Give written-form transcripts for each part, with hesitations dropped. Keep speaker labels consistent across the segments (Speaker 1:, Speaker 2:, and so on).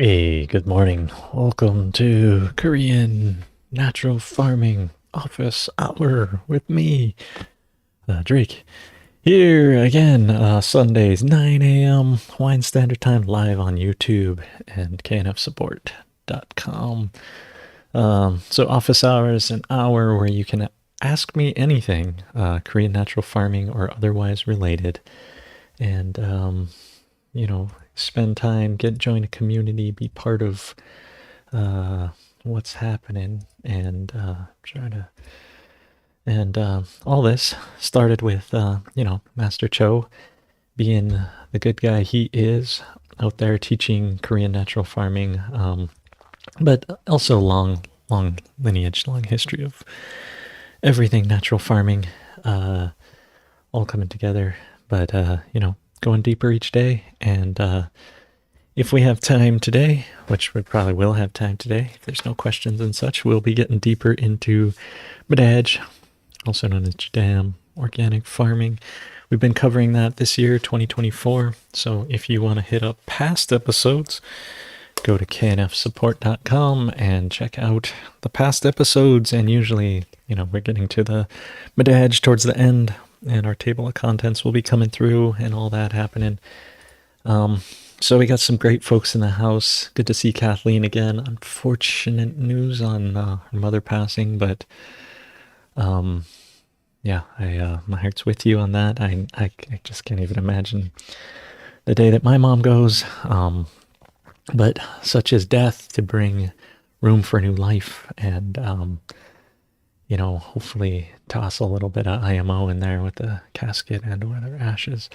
Speaker 1: Hey, good morning. Welcome to Korean Natural Farming Office Hour with me, Drake. Here again, Sundays, 9 a.m. Hawaiian Standard Time, live on YouTube and knfsupport.com. So office hours, an hour where you can ask me anything, Korean natural farming or otherwise related. And, spend time, join a community, be part of what's happening, and try to. And all this started with, Master Cho being the good guy he is out there teaching Korean natural farming, but also long lineage, long history of everything natural farming, all coming together. But, going deeper each day. And if we have time today, which we probably will have time today, if there's no questions and such, we'll be getting deeper into Madaj, also known as Jadam, organic farming. We've been covering that this year, 2024. So if you want to hit up past episodes, go to knfsupport.com and check out the past episodes. And usually, we're getting to the Madaj towards the end, and our table of contents will be coming through and all that happening. So we got some great folks in the house. Good to see Kathleen again. Unfortunate news on her mother passing, but my heart's with you on that. I just can't even imagine the day that my mom goes. But such is death, to bring room for new life, and hopefully toss a little bit of IMO in there with the casket and or their ashes.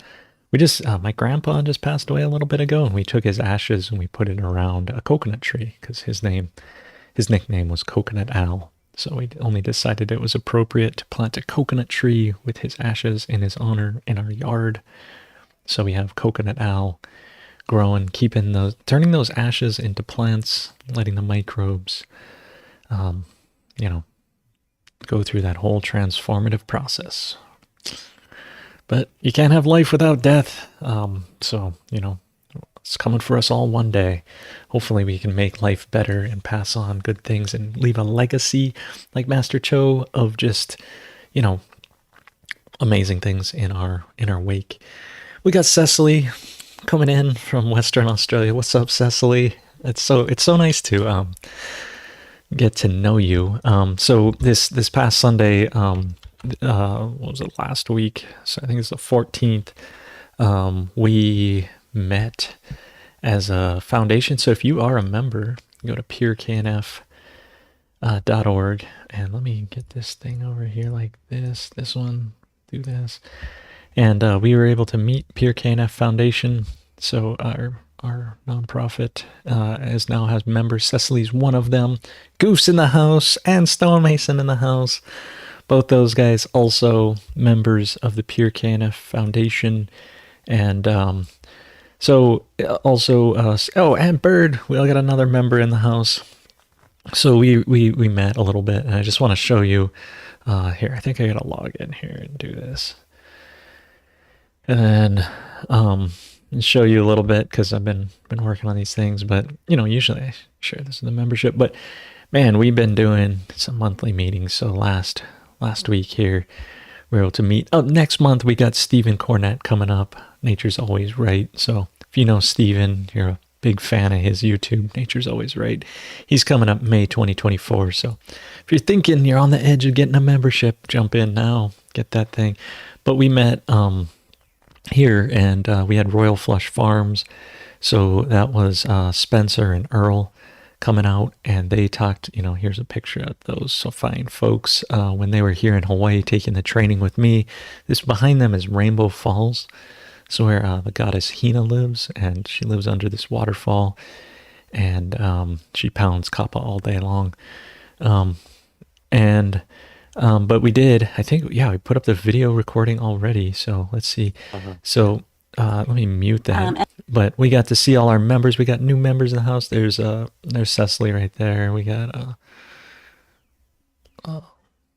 Speaker 1: We just, my grandpa just passed away a little bit ago, and we took his ashes and we put it around a coconut tree because his nickname was Coconut Al. So we only decided it was appropriate to plant a coconut tree with his ashes in his honor in our yard. So we have Coconut Al growing, turning those ashes into plants, letting the microbes, go through that whole transformative process. But you can't have life without death. So, it's coming for us all one day. Hopefully we can make life better and pass on good things and leave a legacy like Master Cho of just, amazing things in our wake. We got Cecily coming in from Western Australia. What's up, Cecily? It's so nice to get to know you. So this past Sunday, what was it, last week? So I think it's the 14th. We met as a foundation. So if you are a member, go to pureknf.org, and let me get this thing over here like this one, do this. And we were able to meet Pure KNF Foundation. So our nonprofit now has members. Cecily's one of them. Goof's in the house, and Stonemason in the house. Both those guys also members of the Pure KNF Foundation. And and Bird, we all got another member in the house. So we met a little bit, and I just want to show you here. I think I gotta log in here and do this. And then and show you a little bit, because I've been working on these things, but usually I share this in the membership. But man, we've been doing some monthly meetings. So last week here we were able to meet. Next month we got Stephen Cornett coming up. Nature's Always Right. So if you know Stephen, you're a big fan of his YouTube, Nature's Always Right. He's coming up May 2024. So if you're thinking you're on the edge of getting a membership, jump in now, get that thing. But we met here, and we had Royal Flush Farms. So that was Spencer and Earl coming out, and they talked, here's a picture of those so fine folks when they were here in Hawaii taking the training with me. This behind them is Rainbow Falls, so where the goddess Hina lives, and she lives under this waterfall, and she pounds kapa all day long. But we did, I think, we put up the video recording already. So let's see. So let me mute that. But we got to see all our members. We got new members in the house. There's Cecily right there. We got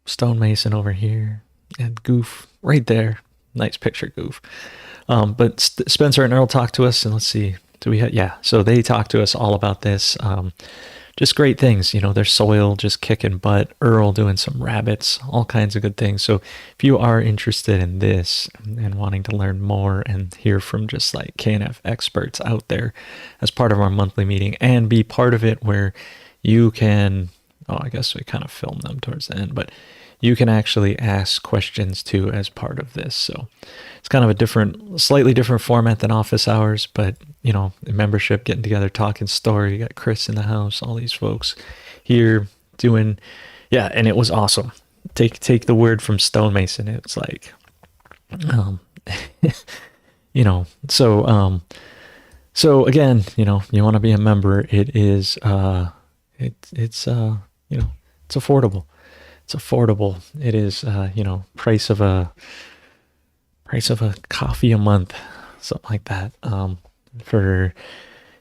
Speaker 1: Stonemason over here, and Goof right there. Nice picture, Goof. But Spencer and Earl talked to us, and let's see. So we had, yeah, so they talked to us all about this. Just great things, their soil just kicking butt, Earl doing some rabbits, all kinds of good things. So if you are interested in this and wanting to learn more and hear from just like KNF experts out there as part of our monthly meeting and be part of it where you can, oh, I guess we kind of filmed them towards the end, but you can actually ask questions too as part of this. So it's kind of a slightly different format than office hours, but membership, getting together, talking story. You got Chris in the house, all these folks here doing, yeah, and it was awesome. Take the word from Stonemason. It's like, so again, you want to be a member. It is, it's affordable. It's affordable. It is, price of a coffee a month, something like that. For,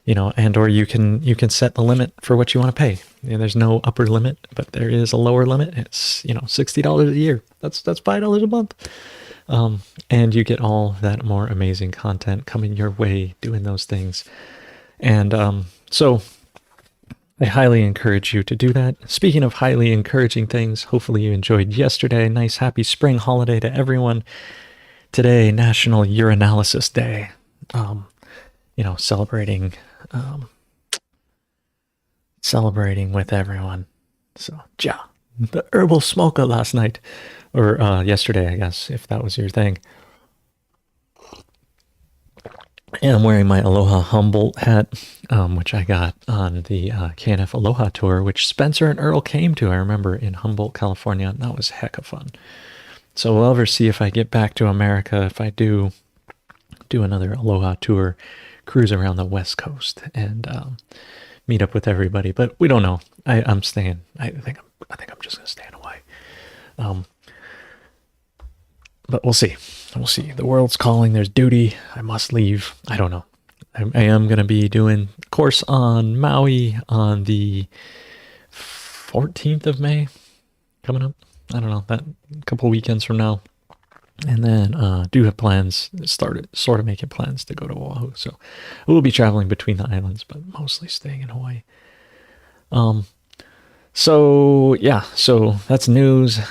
Speaker 1: and or you can set the limit for what you want to pay. There's no upper limit, but there is a lower limit. It's, $60 a year. That's $5 a month. And you get all that more amazing content coming your way doing those things. And, so I highly encourage you to do that. Speaking of highly encouraging things, hopefully you enjoyed yesterday. Nice happy spring holiday to everyone. Today, National Urinalysis Day. Celebrating with everyone. So, yeah, the herbal smoker last night, or yesterday, I guess, if that was your thing. And I'm wearing my Aloha Humboldt hat, which I got on the KNF Aloha tour, which Spencer and Earl came to, I remember, in Humboldt, California. And that was heck of fun. So we'll ever see if I get back to America, if I do another Aloha tour, cruise around the West Coast and meet up with everybody. But we don't know. I'm staying. I think I'm just gonna stay in Hawaii. But we'll see. We'll see. The world's calling. There's duty. I must leave. I don't know. I am going to be doing a course on Maui on the 14th of May coming up. I don't know, that couple weekends from now. And then do have plans, started sort of making plans to go to Oahu. So we'll be traveling between the islands, but mostly staying in Hawaii. So yeah, so that's news.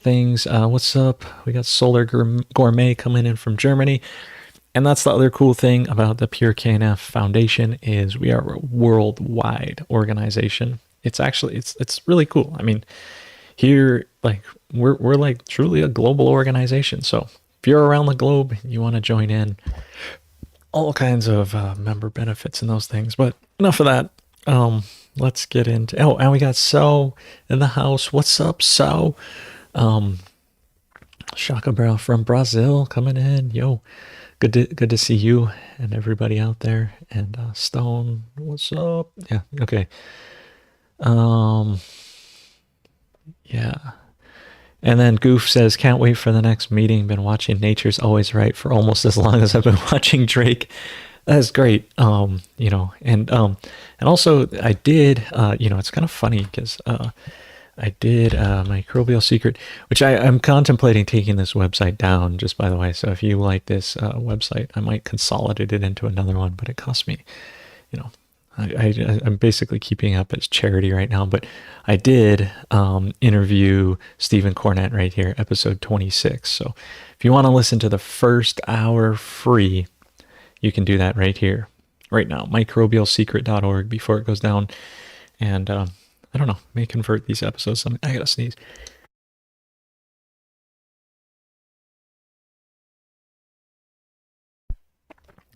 Speaker 1: Things. What's up? We got Solar Gourmet coming in from Germany. And that's the other cool thing about the Pure KNF Foundation is we are a worldwide organization. It's actually, it's really cool. I mean, here, like, we're like truly a global organization. So if you're around the globe, you want to join in, all kinds of member benefits and those things. But enough of that. Let's get into, oh, and we got So in the house. What's up, So? Shaka Bro from Brazil coming in. Yo, good to see you and everybody out there. And Stone, what's up? Yeah, okay. Yeah. And then Goof says, can't wait for the next meeting. Been watching Nature's Always Right for almost as long as I've been watching Drake. That's great. And also I did, it's kind of funny because I did Microbial Secret, which I'm contemplating taking this website down, just by the way. So if you like this website, I might consolidate it into another one, but it costs me, I'm basically keeping up as charity right now. But I did interview Stephen Cornett right here, episode 26. So if you want to listen to the first hour free, you can do that right here, right now, microbialsecret.org before it goes down. And I don't know, may convert these episodes. I gotta sneeze.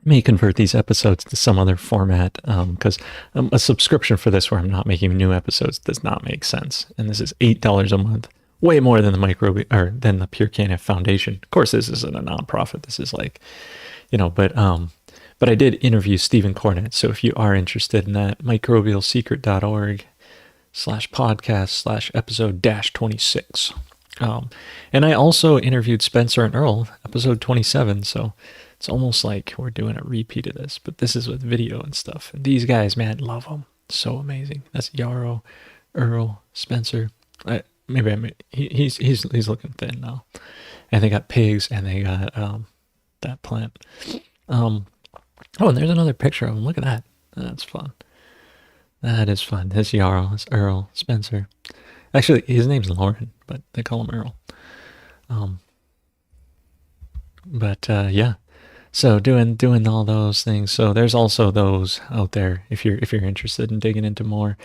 Speaker 1: May convert these episodes to some other format because a subscription for this where I'm not making new episodes does not make sense. And this is $8 a month, way more than than the Pure KNF Foundation. Of course, this isn't a nonprofit. This is like, but I did interview Stephen Cornett. So if you are interested in that, microbialsecret.org/podcast/episode -26. And I also interviewed Spencer and Earl, episode 27. So it's almost like we're doing a repeat of this, but this is with video and stuff. And these guys, man, love them. So amazing. That's Yarrow, Earl, Spencer. He's looking thin now. And they got pigs and they got that plant. Oh, and there's another picture of him. Look at that. That's fun. That is fun. This Jarl is Earl Spencer. Actually, his name's Lauren, but they call him Earl. Um, but yeah. So doing all those things. So there's also those out there. If you're interested in digging into more,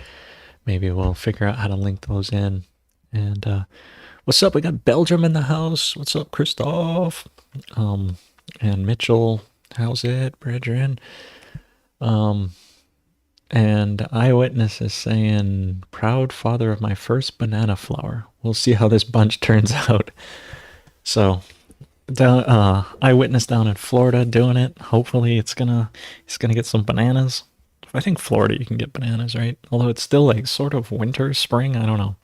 Speaker 1: maybe we'll figure out how to link those in. And what's up? We got Belgium in the house. What's up, Christoph? And Mitchell. How's it, brethren? And Eyewitness is saying, proud father of my first banana flower. We'll see how this bunch turns out. So, Eyewitness down in Florida doing it. Hopefully it's gonna get some bananas. I think Florida you can get bananas, right? Although it's still like sort of winter, spring, I don't know.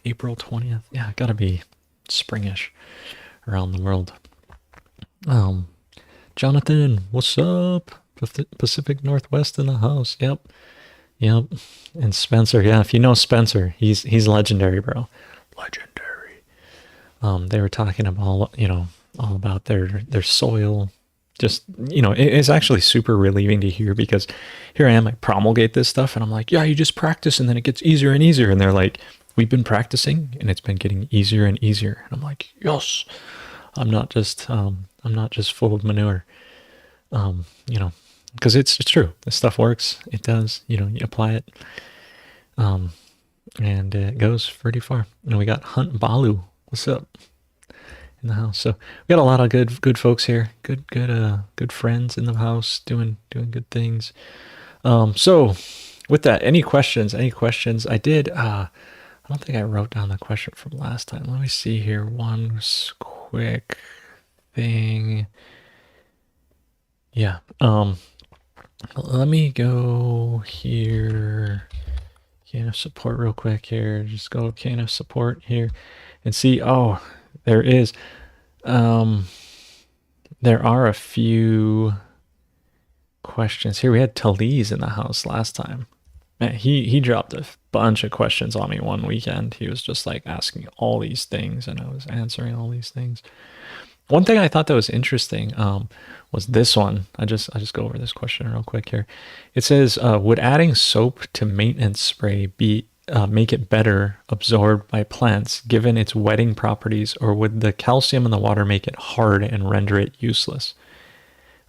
Speaker 1: April 20th. Yeah, gotta be springish around the world. Jonathan, what's up? Pacific Northwest in the house. Yep. Yep. And Spencer, yeah, if you know Spencer, he's legendary, bro. Legendary. They were talking about all about their soil. Just it's actually super relieving to hear, because here I am, I promulgate this stuff and I'm like, yeah, you just practice and then it gets easier and easier. And they're like, we've been practicing and it's been getting easier and easier. And I'm like, yes, I'm not just full of manure. Because it's true. This stuff works. It does. You apply it, and it goes pretty far. And we got Hunt Balu. What's up in the house? So we got a lot of good folks here. Good friends in the house doing good things. So with that, any questions? I did. I don't think I wrote down the question from last time. Let me see here. One quick thing. Yeah. Let me go here. KNF support real quick here. Just go KNF support here and see. Oh, there is. There are a few questions here. We had Talese in the house last time. Man, he dropped a bunch of questions on me one weekend. He was just like asking all these things, and I was answering all these things. One thing I thought that was interesting was this one. I just go over this question real quick here. It says, would adding soap to maintenance spray make it better absorbed by plants given its wetting properties, or would the calcium in the water make it hard and render it useless?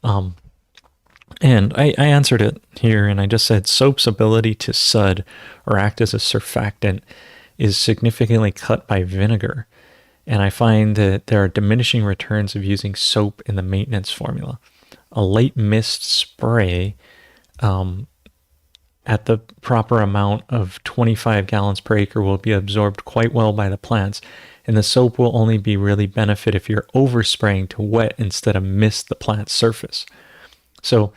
Speaker 1: And I answered it here, and I just said soap's ability to sud or act as a surfactant is significantly cut by vinegar. And I find that there are diminishing returns of using soap in the maintenance formula. A light mist spray at the proper amount of 25 gallons per acre will be absorbed quite well by the plants, and the soap will only be really benefit if you're overspraying to wet instead of mist the plant surface. So,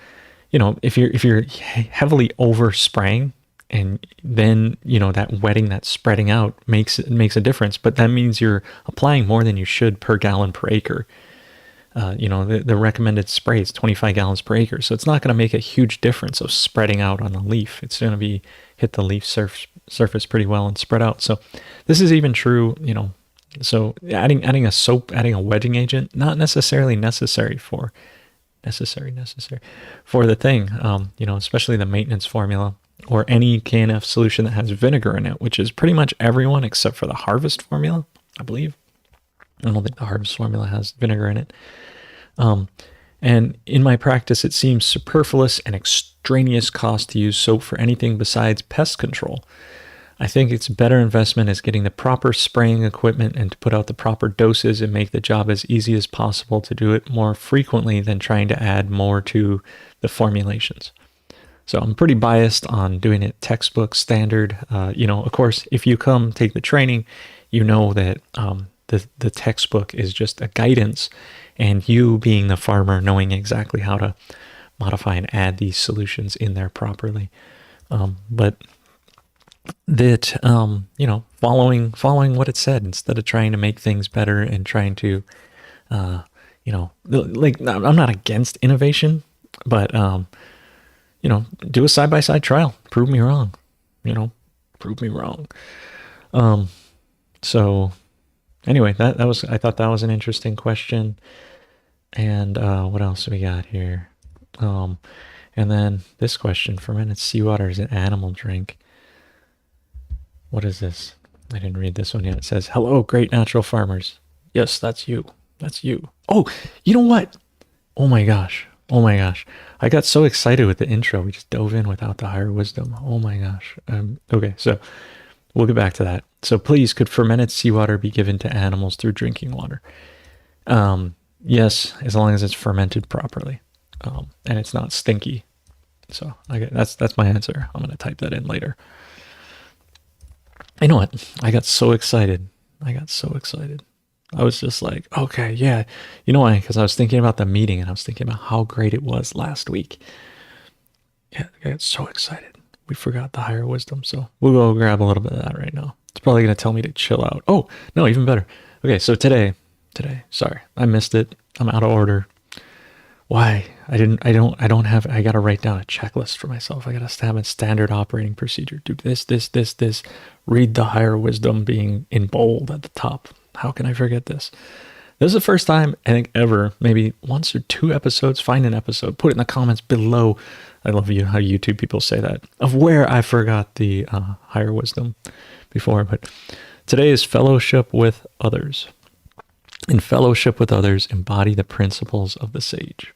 Speaker 1: if you're heavily overspraying, and then that wetting, that spreading out makes a difference, but that means you're applying more than you should per gallon per acre. The recommended spray is 25 gallons per acre, so it's not going to make a huge difference of spreading out on the leaf. It's going to be hit the leaf surface pretty well and spread out. So this is even true. So adding a soap, adding a wedging agent, not necessarily necessary for the thing. Especially the maintenance formula, or any KNF solution that has vinegar in it, which is pretty much everyone except for the harvest formula, I believe. I don't think the harvest formula has vinegar in it. And in my practice, it seems superfluous and extraneous cost to use soap for anything besides pest control. I think its better investment is getting the proper spraying equipment and to put out the proper doses and make the job as easy as possible to do it more frequently than trying to add more to the formulations. So I'm pretty biased on doing it textbook standard. Of course, if you come take the training, that the textbook is just a guidance, and you being the farmer knowing exactly how to modify and add these solutions in there properly. But that following what it said instead of trying to make things better and trying to I'm not against innovation, but do a side-by-side trial. Prove me wrong. So anyway, I thought that was an interesting question. And what else do we got here? Um, and then this question: fermented seawater is an animal drink. What is this? I didn't read this one yet. It says, "Hello, great natural farmers." Yes, that's you. That's you. Oh, you know what? Oh my gosh. Oh my gosh. I got so excited with the intro. We just dove in without the higher wisdom. Oh my gosh. Okay, so we'll get back to that. So please, could fermented seawater be given to animals through drinking water? Yes, as long as it's fermented properly, and it's not stinky. So okay, that's my answer. I'm gonna type that in later. You know what? I got so excited. I got so excited. I was just like, okay, yeah. You know why? Because I was thinking about the meeting and I was thinking about how great it was last week. Yeah, I got so excited. We forgot the higher wisdom, so we'll go grab a little bit of that right now. It's probably gonna tell me to chill out. Oh, no, even better. Okay, so today, sorry, I missed it. I'm out of order. Why? I don't have, I gotta write down a checklist for myself. I gotta have a standard operating procedure. Do this. Read the higher wisdom being in bold at the top. How can I forget this? This is the first time I think ever, maybe once or two episodes, find an episode, put it in the comments below. I love you how YouTube people say that, of where I forgot the higher wisdom before. But today is fellowship with others. In fellowship with others, embody the principles of the sage.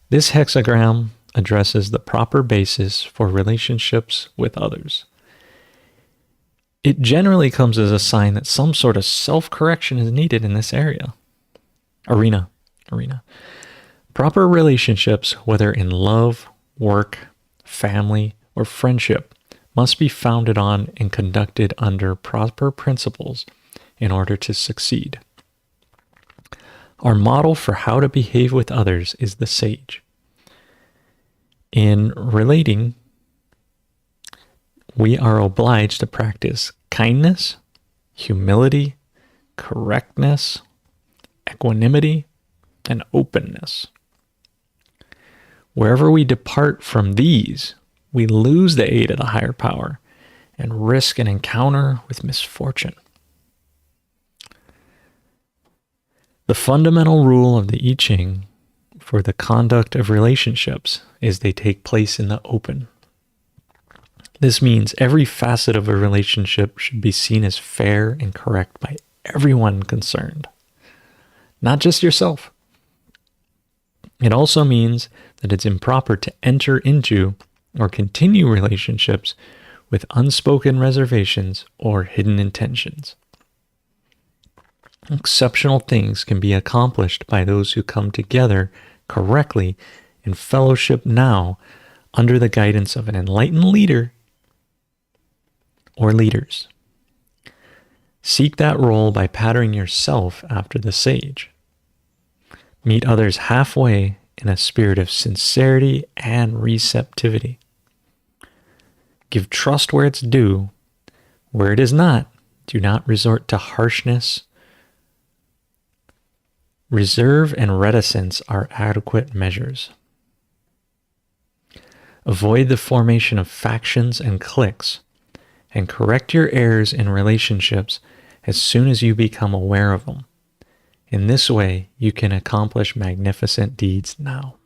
Speaker 1: This hexagram addresses the proper basis for relationships with others. It generally comes as a sign that some sort of self-correction is needed in this arena. Proper relationships, whether in love, work, family, or friendship, must be founded on and conducted under proper principles in order to succeed. Our model for how to behave with others is the sage. In relating, we are obliged to practice kindness, humility, correctness, equanimity, and openness. Wherever we depart from these, we lose the aid of the higher power and risk an encounter with misfortune. The fundamental rule of the I Ching for the conduct of relationships is they take place in the open. This means every facet of a relationship should be seen as fair and correct by everyone concerned, not just yourself. It also means that it's improper to enter into or continue relationships with unspoken reservations or hidden intentions. Exceptional things can be accomplished by those who come together correctly in fellowship now under the guidance of an enlightened leader or leaders. Seek that role by patterning yourself after the sage. Meet others halfway in a spirit of sincerity and receptivity. Give trust where it's due. Where it is not, do not resort to harshness. Reserve and reticence are adequate measures. Avoid the formation of factions and cliques, and correct your errors in relationships as soon as you become aware of them. In this way, you can accomplish magnificent deeds now.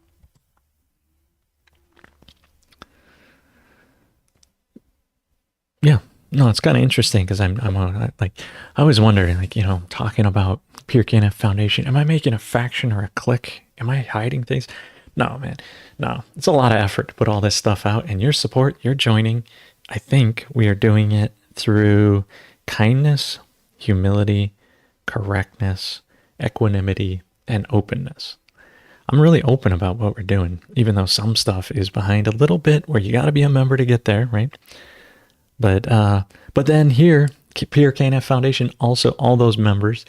Speaker 1: Yeah, no, it's kind of interesting because I always wonder, talking about Pure KNF Foundation, am I making a faction or a clique? Am I hiding things? No, man, no. It's a lot of effort to put all this stuff out, and your support, your joining, I think we are doing it through kindness, humility, correctness, equanimity, and openness. I'm really open about what we're doing, even though some stuff is behind a little bit where you got to be a member to get there, right? But then here, Pure KNF Foundation, also all those members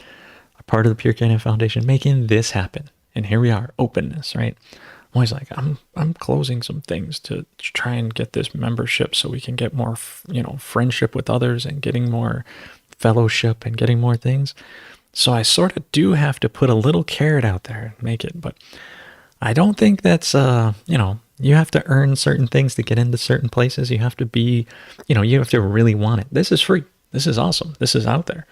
Speaker 1: are part of the Pure KNF Foundation making this happen. And here we are, openness, right? I'm always like, I'm closing some things to try and get this membership so we can get more, friendship with others and getting more fellowship and getting more things. So I sort of do have to put a little carrot out there and make it, but I don't think that's, you have to earn certain things to get into certain places. You have to be, you have to really want it. This is free. This is awesome. This is out there,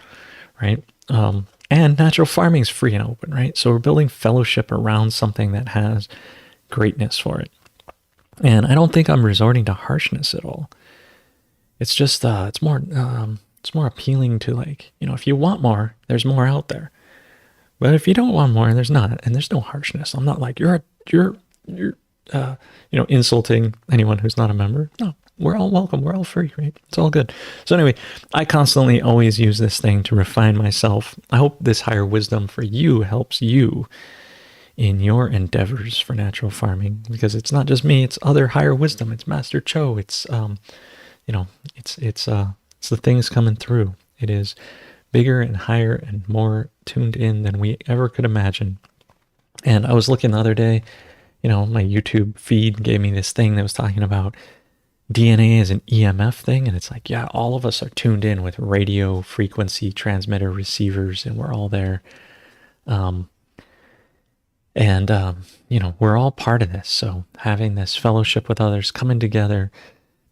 Speaker 1: right? And natural farming is free and open, right? So we're building fellowship around something that has greatness for it. And I don't think I'm resorting to harshness at all. It's just it's more appealing to, like, if you want more, there's more out there. But if you don't want more, there's not, and there's no harshness. I'm not like you're insulting anyone who's not a member. No, we're all welcome. We're all free, right? It's all good. So anyway, I constantly always use this thing to refine myself. I hope this higher wisdom for you helps you in your endeavors for natural farming, because it's not just me, it's other higher wisdom. It's Master Cho. It's it's the things coming through. It is bigger and higher and more tuned in than we ever could imagine. And I was looking the other day, my YouTube feed gave me this thing that was talking about DNA as an EMF thing. And it's like, yeah, all of us are tuned in with radio frequency transmitter receivers, and we're all there. We're all part of this. So having this fellowship with others, coming together,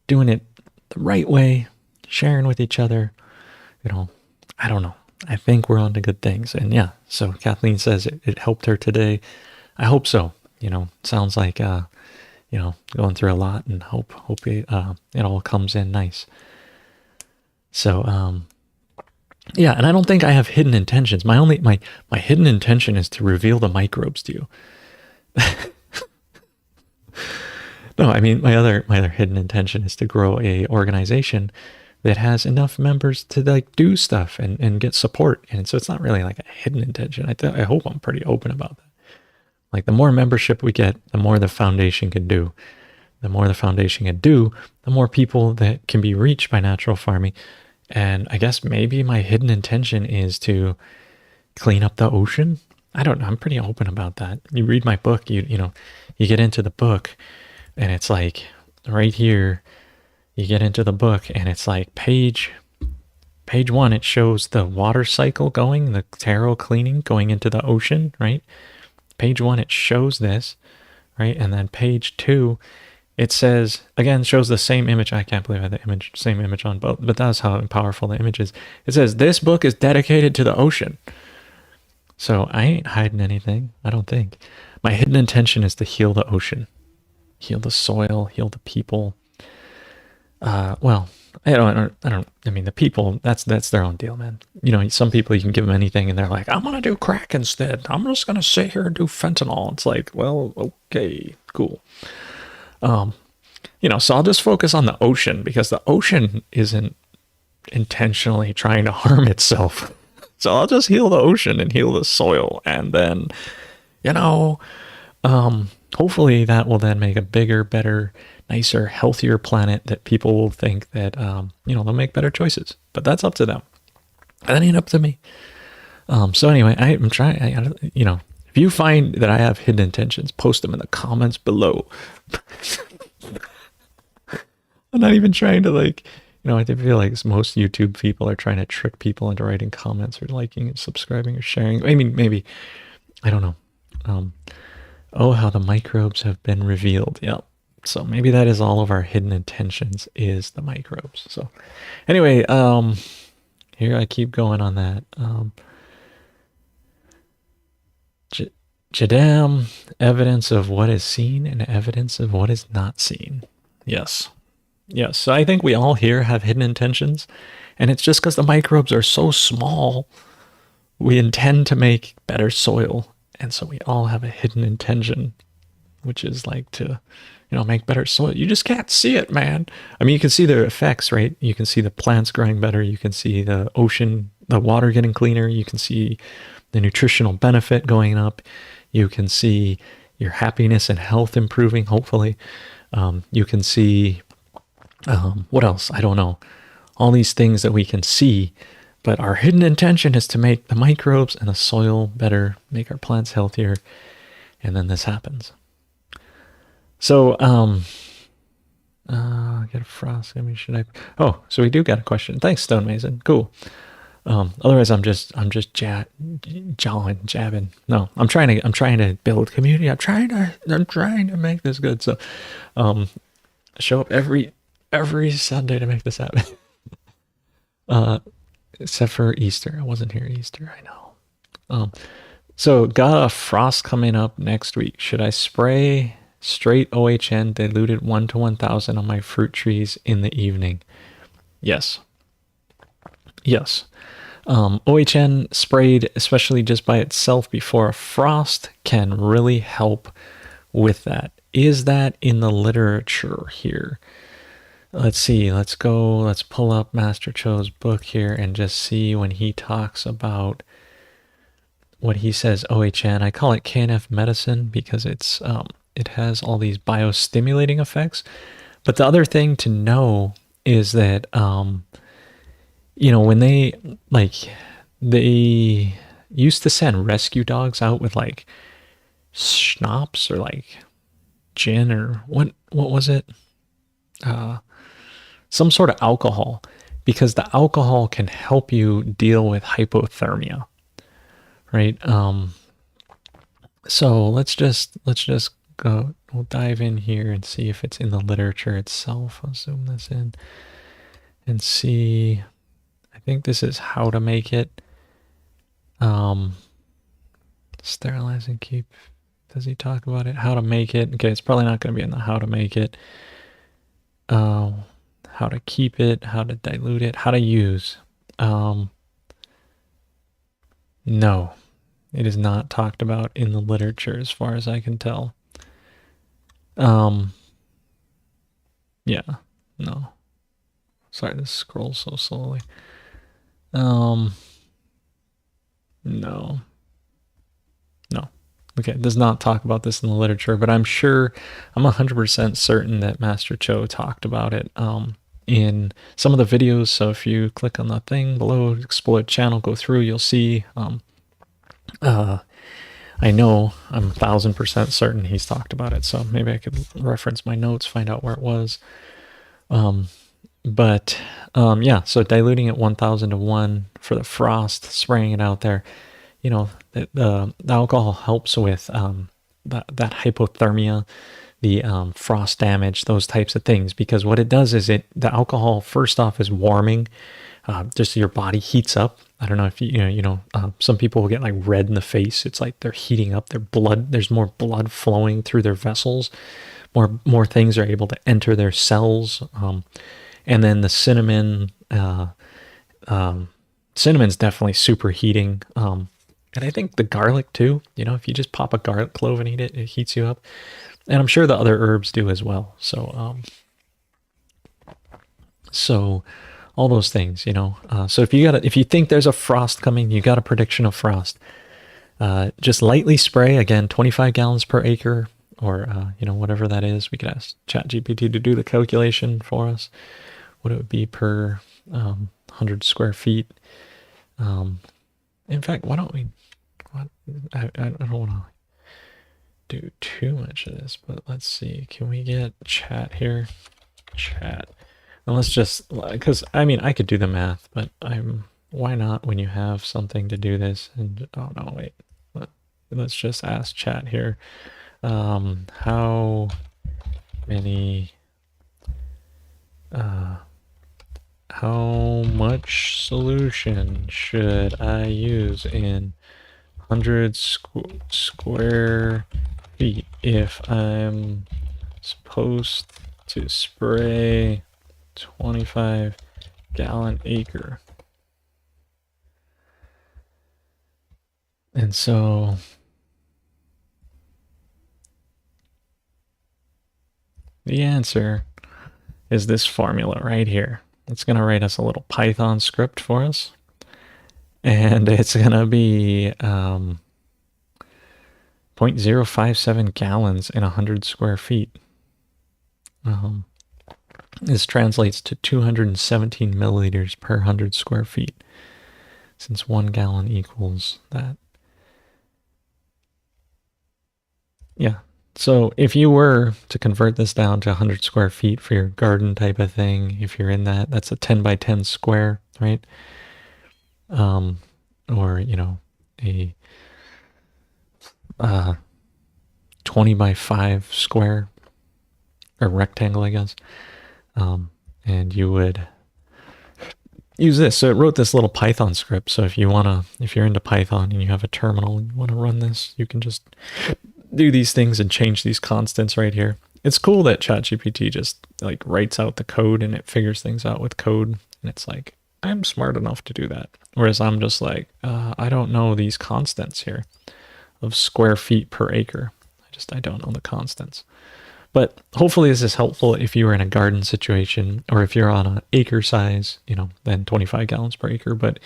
Speaker 1: doing it the right way, sharing with each other, I don't know. I think we're on to good things. And yeah, so Kathleen says it helped her today. I hope so. Sounds like, going through a lot, and hope it all comes in nice. So, yeah, and I don't think I have hidden intentions. My hidden intention is to reveal the microbes to you. No, I mean, my other hidden intention is to grow a organization that has enough members to like do stuff and get support. And so it's not really like a hidden intention. I hope I'm pretty open about that. Like, the more membership we get, the more the foundation can do. The more the foundation can do, the more people that can be reached by natural farming. And I guess maybe my hidden intention is to clean up the ocean. I don't know. I'm pretty open about that. You read my book, you get into the book, and it's like right here, you get into the book, and it's like page 1, it shows the water cycle going, the Taro cleaning going into the ocean, right? Page 1, it shows this, right? And then page 2, it says, again, shows the same image. I can't believe I had the same image on both, but that's how powerful the image is. It says, this book is dedicated to the ocean. So I ain't hiding anything, I don't think. My hidden intention is to heal the ocean, heal the soil, heal the people. Well, I mean, the people, that's their own deal, man. Some people, you can give them anything and they're like, I'm going to do crack instead. I'm just going to sit here and do fentanyl. It's like, well, okay, cool. So I'll just focus on the ocean, because the ocean isn't intentionally trying to harm itself. So I'll just heal the ocean and heal the soil. And then, hopefully that will then make a bigger, better, nicer, healthier planet that people will think that, they'll make better choices. But that's up to them. That ain't up to me. So anyway, I'm trying, if you find that I have hidden intentions, post them in the comments below. I'm not even trying to I feel like most YouTube people are trying to trick people into writing comments or liking and subscribing or sharing. I mean, maybe, I don't know. Oh, how the microbes have been revealed. Yeah. So maybe that is all of our hidden intentions, is the microbes. So anyway, here I keep going on that. Jadam, evidence of what is seen and evidence of what is not seen. Yes. Yes. So I think we all here have hidden intentions, and it's just because the microbes are so small, we intend to make better soil. And so we all have a hidden intention, which is like to, make better soil. You just can't see it, man. I mean, you can see the effects, right? You can see the plants growing better. You can see the ocean, the water getting cleaner. You can see the nutritional benefit going up. You can see your happiness and health improving, hopefully. You can see, what else? I don't know. All these things that we can see, but our hidden intention is to make the microbes and the soil better, make our plants healthier, and then this happens. So, get a frost. I mean, so we do got a question. Thanks, Stone Mason. Cool. Otherwise I'm just jabbing. No, I'm trying to build community. I'm trying to make this good. So, show up every Sunday to make this happen. Except for Easter. I wasn't here Easter. I know. So got a frost coming up next week. Should I spray straight OHN diluted 1 to 1000 on my fruit trees in the evening. Yes. Yes. OHN sprayed, especially just by itself before a frost, can really help with that. Is that in the literature here? Let's see. Let's pull up Master Cho's book here and just see when he talks about what he says OHN. I call it KNF medicine because it has all these biostimulating effects. But the other thing to know is that when they used to send rescue dogs out with like schnapps or like gin or what was it? Some sort of alcohol, because the alcohol can help you deal with hypothermia, right? So let's just go. We'll dive in here and see if it's in the literature itself. I'll zoom this in and see. I think this is how to make it. Sterilize and keep. Does he talk about it? How to make it? Okay, it's probably not going to be in the how to make it. How to keep it, how to dilute it, how to use. No, it is not talked about in the literature as far as I can tell. Yeah, no. Sorry, this scrolls so slowly. No. Okay, it does not talk about this in the literature, but I'm 100% certain that Master Cho talked about it in some of the videos. So if you click on the thing below, explore channel, go through, you'll see. I know, I'm 1000% certain he's talked about it, so maybe I could reference my notes, find out where it was. Yeah, so diluting it 1000 to 1 for the frost, spraying it out there. The alcohol helps with that hypothermia, the frost damage, those types of things, because what it does is the alcohol first off is warming, just so your body heats up. I don't know if some people will get like red in the face. It's like they're heating up. There's more blood flowing through their vessels. More things are able to enter their cells. And then the cinnamon, cinnamon's definitely super heating. And I think the garlic too, if you just pop a garlic clove and eat it, it heats you up. And I'm sure the other herbs do as well. So all those things, so if you think there's a frost coming, you got a prediction of frost, just lightly spray, again, 25 gallons per acre, or, whatever that is. We could ask ChatGPT to do the calculation for us, what it would be per 100 square feet. In fact, why don't we, I don't want to do too much of this, but let's see. Can we get chat here? Chat. And let's just, because I could do the math, but why not when you have something to do this? And oh no, wait. Let's just ask chat here. How many, how much solution should I use in 100 square feet if I'm supposed to spray 25 gallon acre? And so the answer is this formula right here. It's going to write us a little Python script for us. And it's going to be 0.057 gallons in 100 square feet. This translates to 217 milliliters per 100 square feet, since 1 gallon equals that. Yeah. So if you were to convert this down to 100 square feet for your garden type of thing, if you're in that's a 10 by 10 square, right? Or, a 20 by 5 square, or rectangle, I guess. And you would use this. So it wrote this little Python script. So if you're into Python and you have a terminal and you want to run this, you can just do these things and change these constants right here. It's cool that ChatGPT just like writes out the code and it figures things out with code. And it's like, I'm smart enough to do that. Whereas I'm just like, I don't know these constants here of square feet per acre. I don't know the constants. But hopefully this is helpful if you are in a garden situation or if you're on an acre size, then 25 gallons per acre. But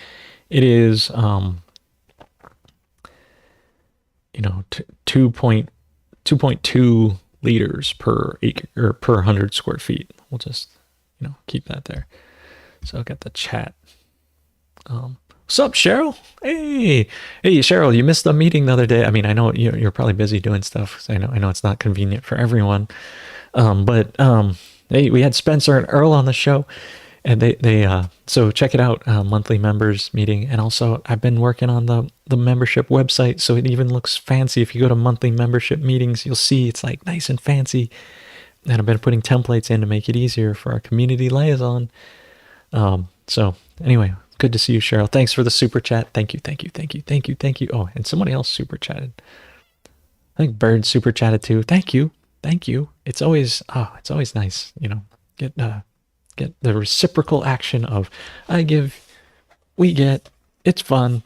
Speaker 1: it is, 2.2 liters per acre or per 100 square feet. We'll just, keep that there. So I'll get the chat. What's up, Cheryl? Hey, Cheryl, you missed the meeting the other day. I mean, I know you're probably busy doing stuff. So I know it's not convenient for everyone. But hey, we had Spencer and Earl on the show, and they so check it out, monthly members meeting. And also, I've been working on the membership website, so it even looks fancy. If you go to monthly membership meetings, you'll see it's like nice and fancy. And I've been putting templates in to make it easier for our community liaison. So anyway, good to see you, Cheryl. Thanks for the super chat. Thank you. Oh, and somebody else super chatted. I think Bird super chatted too. Thank you. It's always nice, get the reciprocal action of I give, we get. It's fun.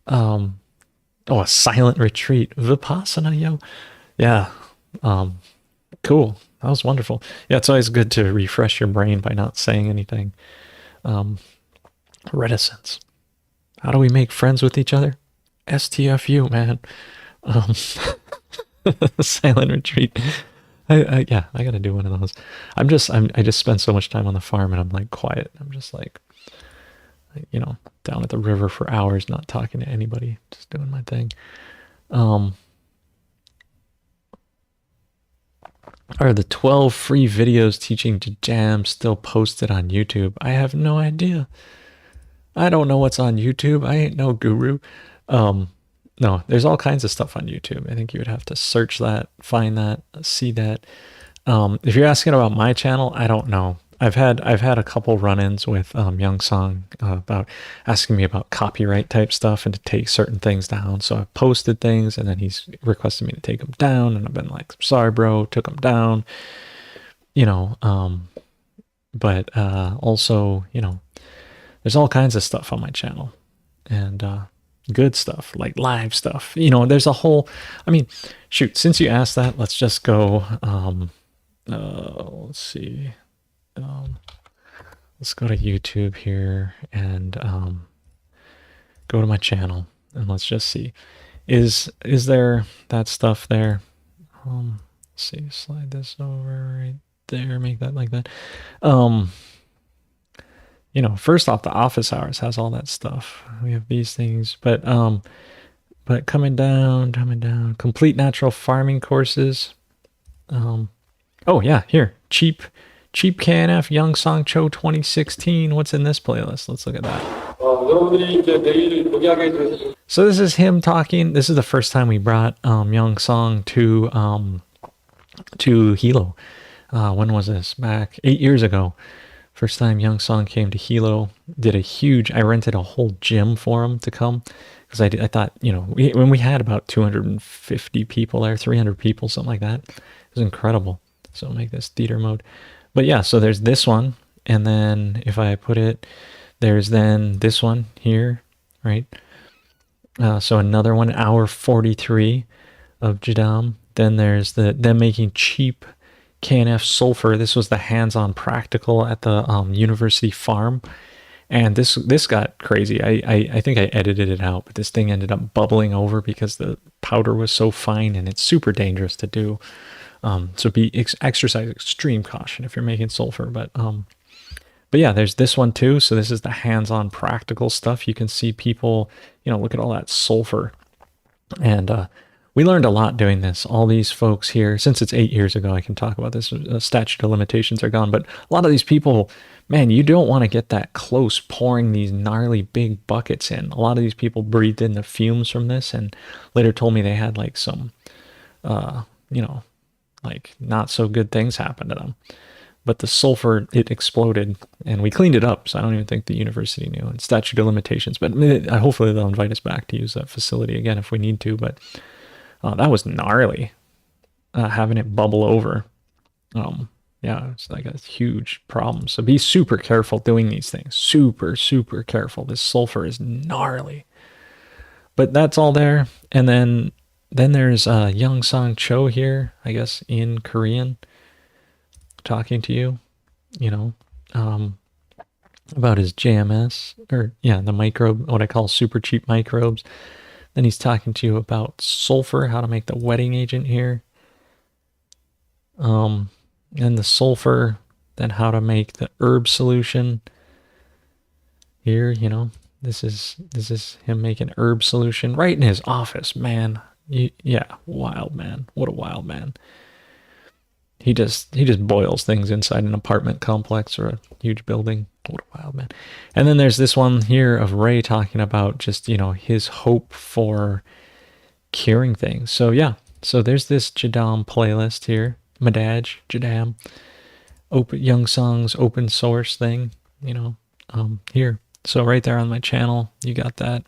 Speaker 1: A silent retreat, Vipassana, yo. Yeah. Cool. That was wonderful. Yeah, it's always good to refresh your brain by not saying anything. Reticence. How do we make friends with each other? STFU, man. Silent retreat. I gotta do one of those. I just spend so much time on the farm and I'm like quiet. I'm just like, down at the river for hours, not talking to anybody, just doing my thing. Are the 12 free videos teaching to jam still posted on YouTube? I have no idea. I don't know what's on YouTube. I ain't no guru. No, there's all kinds of stuff on YouTube. I think you would have to search that, find that, see that. If you're asking about my channel, I don't know. I've had a couple run-ins with Young Song about asking me about copyright type stuff and to take certain things down. So I've posted things and then he's requested me to take them down, and I've been like, sorry, bro, took them down. But also, there's all kinds of stuff on my channel, and good stuff like live stuff. There's a whole. I mean, shoot. Since you asked that, let's just go. Let's see. Let's go to YouTube here and go to my channel, and let's just see. Is there that stuff there? Let's see, slide this over right there, make that like that. First off, the office hours has all that stuff. We have these things, but coming down, complete natural farming courses. Oh yeah, here, cheap KNF Young Song Cho 2016. What's in this playlist? Let's look at that. So this is him talking. This is the first time we brought Young Song to Hilo. When was this? Back 8 years ago. First time Young Song came to Hilo. I rented a whole gym for him to come, because I thought, when we had about 250 people there, 300 people, something like that. It was incredible. So I'll make this theater mode. But yeah, so there's this one, and then if I put it, there's then this one here, right? So another 1 hour 43 of Jadam. Then there's them making cheap KNF sulfur. This was the hands-on practical at the university farm, and this got crazy. I think I edited it out, but this thing ended up bubbling over because the powder was so fine, and it's super dangerous to do. So exercise extreme caution if you're making sulfur. But yeah, there's this one too. So this is the hands-on practical stuff. You can see people, look at all that sulfur. And we learned a lot doing this. All these folks here, since it's 8 years ago, I can talk about this. Statute of limitations are gone. But a lot of these people, man, you don't want to get that close pouring these gnarly big buckets in. A lot of these people breathed in the fumes from this, and later told me they had like some, like not so good things happen to them. But the sulfur, it exploded, and we cleaned it up. So I don't even think the university knew. And statute of limitations, but hopefully they'll invite us back to use that facility again if we need to. But That was gnarly. Having it bubble over. Yeah, it's like a huge problem. So be super careful doing these things. Super, super careful. This sulfur is gnarly. But that's all there. And then there's Young Song Cho here, I guess in Korean, talking to you, you know, about his JMS, or yeah, the microbe, what I call super cheap microbes. Then he's talking to you about sulfur, how to make the wetting agent here. And the sulfur, then how to make the herb solution here, you know. This is him making herb solution right in his office, man. Yeah, wild man. What a wild man. He just boils things inside an apartment complex or a huge building. What a wild man. And then there's this one here of Ray talking about just, you know, his hope for curing things. So yeah, so there's this Jadam playlist here. Madaj, Jadam, open Young Songs open source thing, you know, here. So right there on my channel, you got that.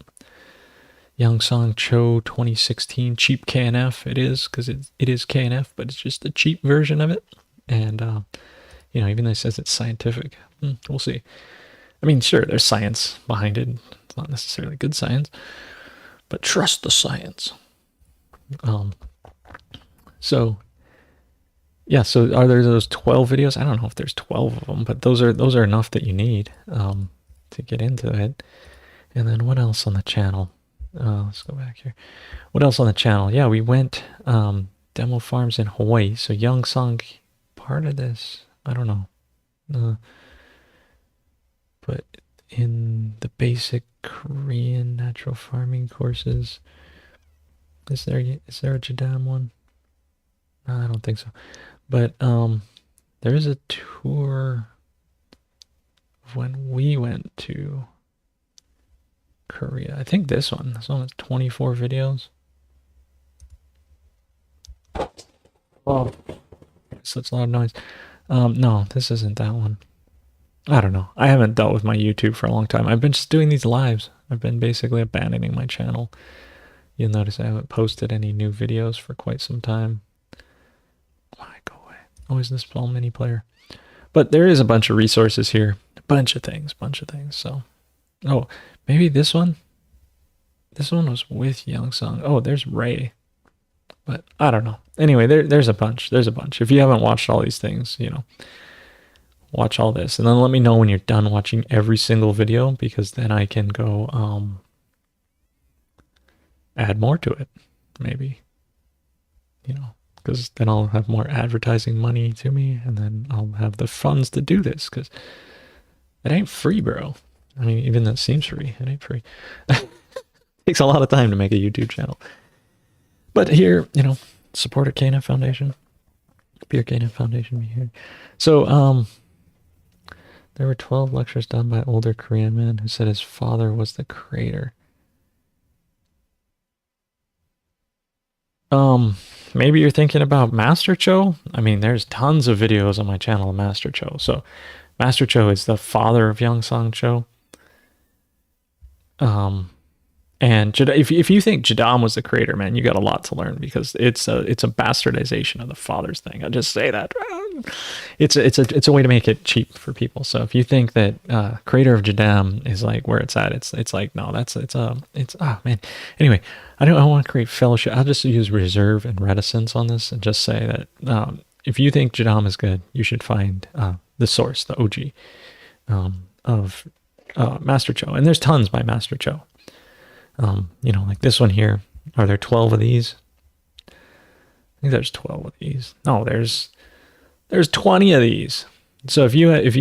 Speaker 1: Young Song Cho 2016 cheap KNF. It is, because it is KNF, but it's just a cheap version of it. And you know, even though it says it's scientific, we'll see. I mean, sure, there's science behind it. It's not necessarily good science, but trust the science. So yeah, so are there those 12 videos? I don't know if there's 12 of them, but those are enough that you need to get into it. And then what else on the channel? Let's go back here. What else on the channel? Yeah, we went demo farms in Hawaii. So Young Song part of this, I don't know. But in the basic Korean natural farming courses, is there a Jadam one? No, I don't think so. But there is a tour of when we went to Korea. I think this one has 24 videos. Oh, such loud noise. No, this isn't that one. I don't know. I haven't dealt with my YouTube for a long time. I've been just doing these lives. I've been basically abandoning my channel. You'll notice I haven't posted any new videos for quite some time. Why go away? Oh, is this small mini player? But there is a bunch of resources here. A bunch of things. So, oh, maybe this one? This one was with Young Song. Oh, there's Ray. But I don't know. Anyway, there's a bunch. If you haven't watched all these things, you know, watch all this. And then let me know when you're done watching every single video, because then I can go add more to it. Maybe. You know, because then I'll have more advertising money to me, and then I'll have the funds to do this, because it ain't free, bro. I mean, even though it seems free, it ain't free. It takes a lot of time to make a YouTube channel. But here, you know, support a KNF Foundation. Be a KNF Foundation, be here. So, there were 12 lectures done by older Korean man who said his father was the creator. Maybe you're thinking about Master Cho. I mean, there's tons of videos on my channel of Master Cho. So, Master Cho is the father of Young Song Cho. And if you think Jadam was the creator, man, you got a lot to learn, because it's a bastardization of the father's thing. I just say that it's a way to make it cheap for people. So if you think that creator of Jadam is like where it's at, it's like, no, it's man. Anyway, I don't want to create fellowship. I'll just use reserve and reticence on this, and just say that if you think Jadam is good, you should find the source, the OG of Master Cho. And there's tons by Master Cho. You know, like this one here. Are there 12 of these? I think there's 12 of these. No, there's 20 of these. So if you're into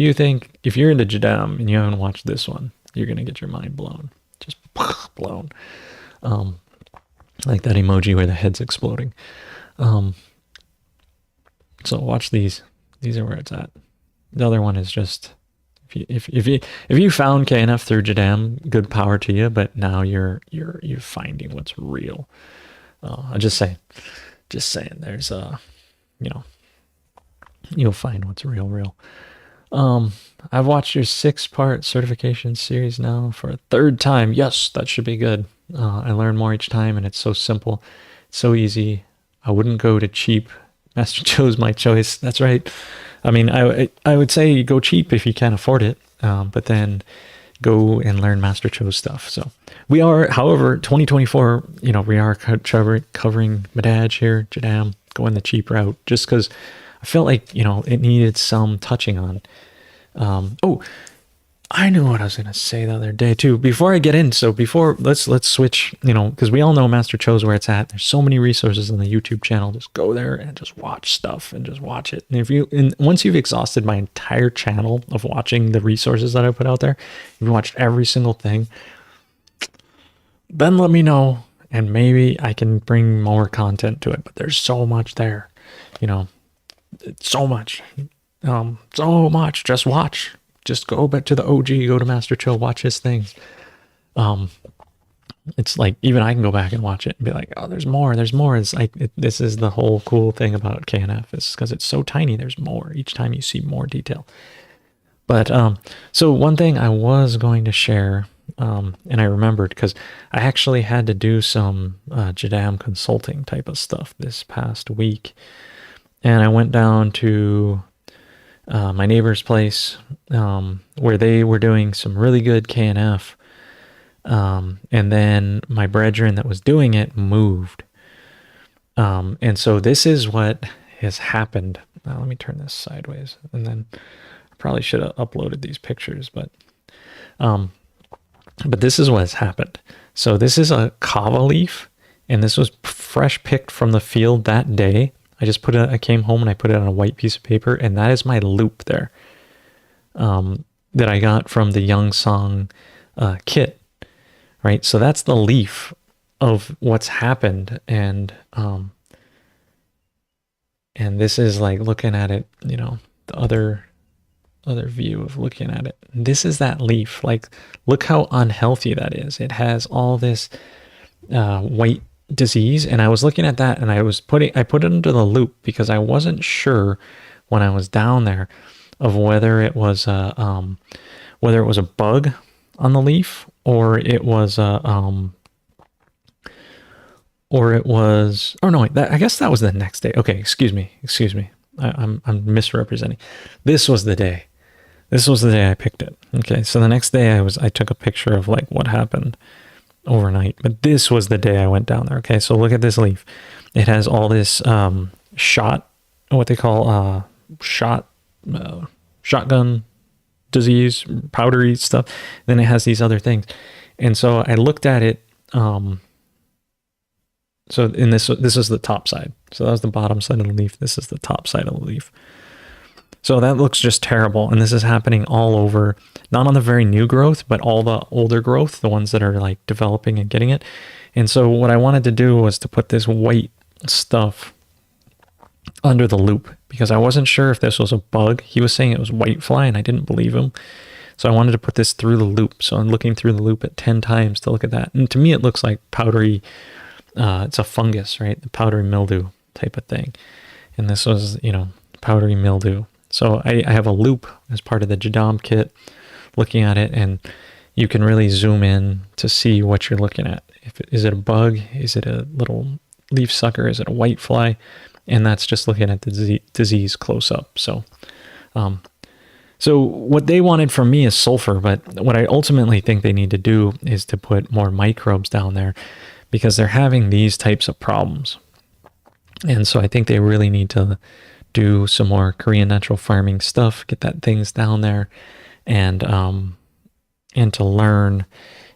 Speaker 1: Jadam and you haven't watched this one, you're gonna get your mind blown. Just blown. Like that emoji where the head's exploding. So watch these. These are where it's at. The other one is just, if you found KNF through Jadam, good power to you. But now you're finding what's real. I'm just saying. There's you know, you'll find what's real. I've watched your 6-part certification series now for a 3rd time. Yes, that should be good. I learn more each time, and it's so simple. So easy. I wouldn't go to cheap. Master Joe's my choice. That's right. I mean, I would say go cheap if you can't afford it, but then go and learn Master Cho's stuff. So we are, however, 2024, we are covering Madaj here, Jadam, going the cheap route, just because I felt like, it needed some touching on. Oh, I knew what I was going to say the other day too. Before I get in, let's switch, because we all know Master Cho's where it's at. There's so many resources on the YouTube channel. Just go there and just watch stuff and just watch it. And once you've exhausted my entire channel of watching the resources that I put out there, you've watched every single thing, then let me know and maybe I can bring more content to it. But there's so much there, so much, so much. Just watch. Just go back to the OG, go to Master Cho, watch his things. It's like, even I can go back and watch it and be like, oh, there's more. It's like, this is the whole cool thing about KNF, is because it's so tiny. There's more. Each time you see more detail. But, so one thing I was going to share, and I remembered because I actually had to do some Jadam consulting type of stuff this past week. And I went down to my neighbor's place, where they were doing some really good KNF. And then my brethren that was doing it moved. And so this is what has happened. Now, let me turn this sideways, and then I probably should have uploaded these pictures, but this is what has happened. So this is a kava leaf, and this was fresh picked from the field that day. I came home and I put it on a white piece of paper, and that is my loop there, that I got from the Young Song kit, right? So that's the leaf of what's happened, and this is like looking at it, the other view of looking at it. This is that leaf. Like, look how unhealthy that is. It has all this white disease, and I was looking at that, and I put it into the loop because I wasn't sure when I was down there of whether it was a bug on the leaf, or it was I guess that was the next day. Okay, excuse me. I'm misrepresenting. This was the day I picked it. Okay, so the next day I took a picture of like what happened overnight, but this was the day I went down there. Okay, so look at this leaf. It has all this what they call shotgun disease, powdery stuff. Then it has these other things, and so I looked at it. So in this is the top side. So that was the bottom side of the leaf. This is the top side of the leaf. So that looks just terrible. And this is happening all over, not on the very new growth, but all the older growth, the ones that are like developing and getting it. And so what I wanted to do was to put this white stuff under the loop, because I wasn't sure if this was a bug. He was saying it was white fly, and I didn't believe him. So I wanted to put this through the loop. So I'm looking through the loop at 10 times to look at that. And to me, it looks like powdery, it's a fungus, right? The powdery mildew type of thing. And this was, powdery mildew. So I have a loop as part of the Jadam kit, looking at it, and you can really zoom in to see what you're looking at. Is it a bug? Is it a little leaf sucker? Is it a white fly? And that's just looking at the disease close up. So, so what they wanted from me is sulfur, but what I ultimately think they need to do is to put more microbes down there, because they're having these types of problems. And so I think they really need to do some more Korean natural farming stuff, get that things down there, and to learn,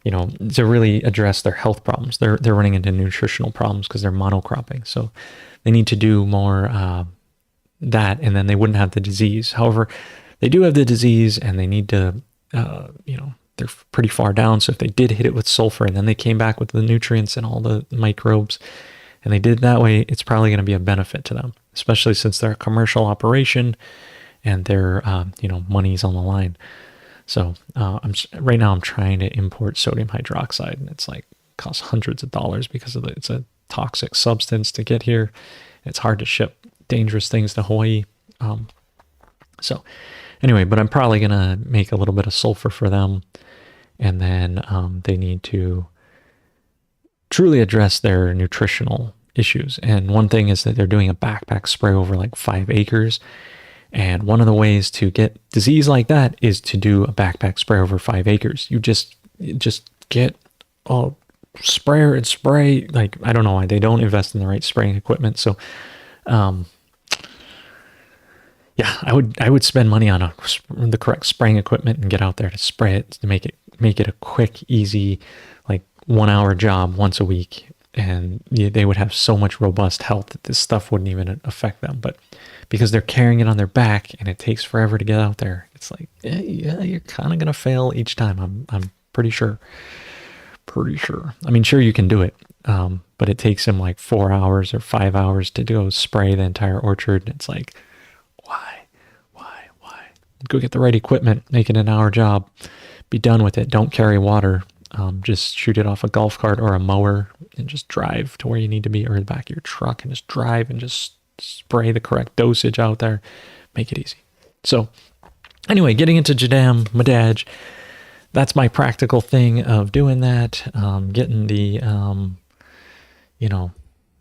Speaker 1: to really address their health problems. They're running into nutritional problems because they're monocropping. So they need to do more that, and then they wouldn't have the disease. However, they do have the disease, and they need to, they're pretty far down. So if they did hit it with sulfur, and then they came back with the nutrients and all the microbes, and they did it that way, it's probably going to be a benefit to them, especially since they're a commercial operation and their, money's on the line. So right now I'm trying to import sodium hydroxide, and it's like costs hundreds of dollars because it's a toxic substance to get here. It's hard to ship dangerous things to Hawaii. So anyway, but I'm probably going to make a little bit of sulfur for them. And then they need to truly address their nutritional issues. And one thing is that they're doing a backpack spray over like 5 acres. And one of the ways to get disease like that is to do a backpack spray over 5 acres. You just get a sprayer and spray. Like, I don't know why they don't invest in the right spraying equipment. So, yeah, I would spend money on the correct spraying equipment and get out there to spray it to make it a quick, easy, like 1 hour job once a week. And they would have so much robust health that this stuff wouldn't even affect them. But because they're carrying it on their back and it takes forever to get out there, it's like, yeah, you're kind of going to fail each time. I'm pretty sure. I mean, sure, you can do it. But it takes them like 4 hours or 5 hours to go spray the entire orchard. It's like, why? Go get the right equipment, make it an hour job, be done with it. Don't carry water. Just shoot it off a golf cart or a mower and just drive to where you need to be, or the back of your truck, and just drive and just spray the correct dosage out there. Make it easy. So anyway, getting into Jadam Madaj, that's my practical thing of doing that. Getting the,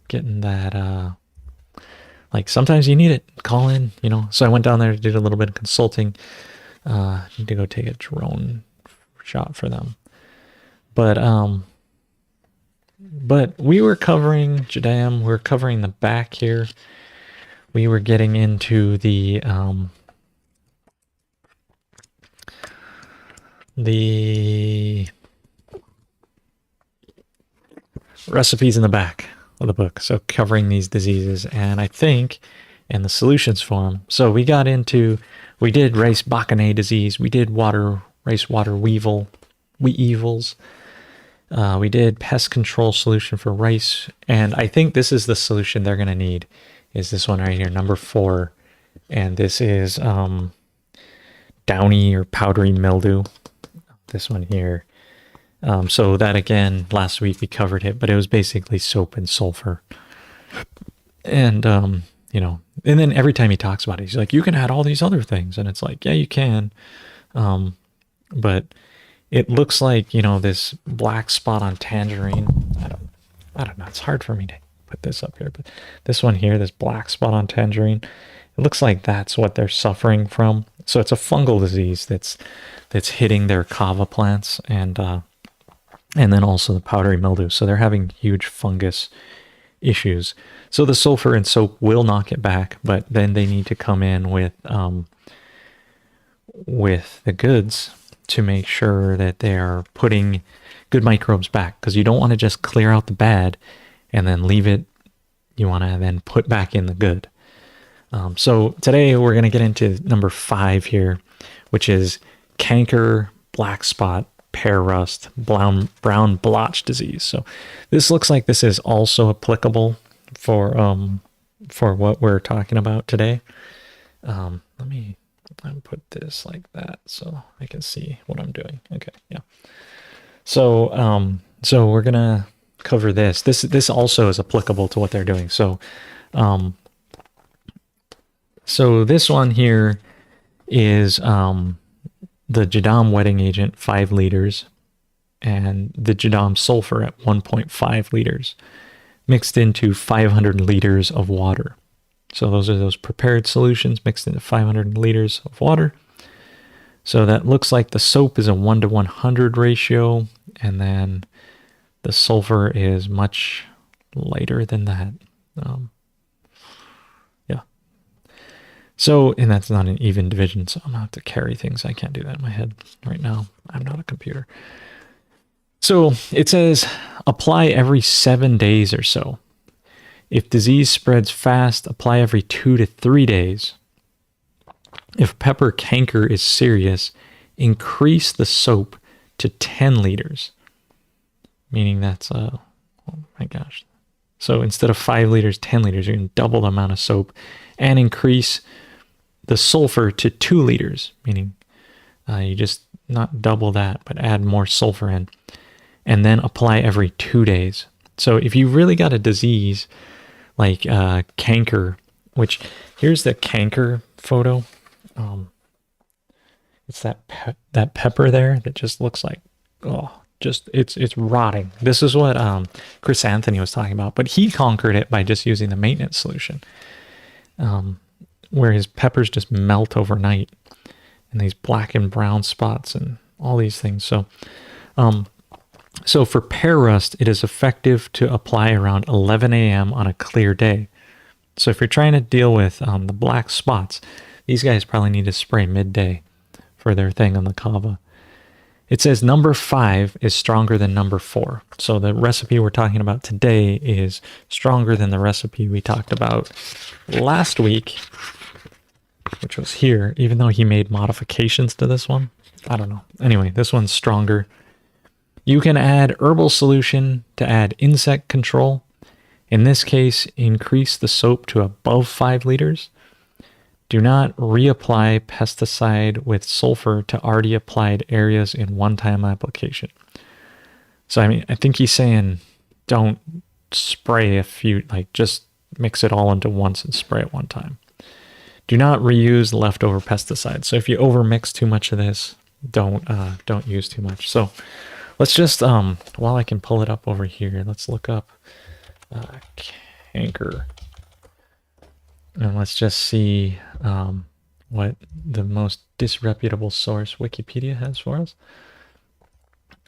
Speaker 1: getting that, like sometimes you need it, call in, So I went down there to do a little bit of consulting. Need to go take a drone shot for them. But we were covering Jadam. We're covering the back here. We were getting into the recipes in the back of the book. So covering these diseases, and I think in the solutions form. So we did rice Bakane disease. We did rice water weevils. We did pest control solution for rice, and I think this is the solution they're going to need, is this one right here, number 4, and this is downy or powdery mildew, this one here. So that, again, last week we covered it, but it was basically soap and sulfur. And, and then every time he talks about it, he's like, you can add all these other things, and it's like, yeah, you can, but it looks like, this black spot on tangerine. I don't know. It's hard for me to put this up here, but this one here, this black spot on tangerine, it looks like that's what they're suffering from. So it's a fungal disease that's hitting their kava plants, and then also the powdery mildew. So they're having huge fungus issues. So the sulfur and soap will knock it back, but then they need to come in with the goods to make sure that they are putting good microbes back, because you don't want to just clear out the bad and then leave it. You want to then put back in the good. So today we're going to get into number 5 here, which is canker, black spot, pear rust, brown blotch disease. So this looks like this is also applicable for what we're talking about today. Let me put this like that so I can see what I'm doing. Okay, yeah. So we're gonna cover this. This also is applicable to what they're doing. So this one here is the Jadam wetting agent, 5 liters, and the Jadam sulfur at 1.5 liters, mixed into 500 liters of water. So those are those prepared solutions mixed into 500 liters of water. So that looks like the soap is a 1:100 ratio, and then the sulfur is much lighter than that. Yeah. So, and that's not an even division, so I'm going to have to carry things. I can't do that in my head right now. I'm not a computer. So it says apply every 7 days or so. If disease spreads fast, apply every 2 to 3 days. If pepper canker is serious, increase the soap to 10 liters. Meaning that's, oh my gosh. So instead of 5 liters, 10 liters, you're going to double the amount of soap, and increase the sulfur to 2 liters. Meaning you just not double that, but add more sulfur in. And then apply every 2 days. So if you really got a disease like canker, which here's the canker photo. It's that pepper there that just looks like, oh, just it's rotting. This is what Chris Anthony was talking about, but he conquered it by just using the maintenance solution, where his peppers just melt overnight, and these black and brown spots and all these things. So for pear rust, it is effective to apply around 11 a.m. on a clear day. So if you're trying to deal with the black spots, these guys probably need to spray midday for their thing on the kava. It says number 5 is stronger than number 4. So the recipe we're talking about today is stronger than the recipe we talked about last week, which was here, even though he made modifications to this one. I don't know. Anyway, this one's stronger. You can add herbal solution to add insect control. In this case, increase the soap to above 5 liters. Do not reapply pesticide with sulfur to already applied areas in one-time application. So, I mean, I think he's saying don't spray a few, like just mix it all into once and spray it one time. Do not reuse leftover pesticides. So if you overmix too much of this, don't use too much. So let's just, while I can pull it up over here, let's look up canker. And let's just see what the most disreputable source Wikipedia has for us.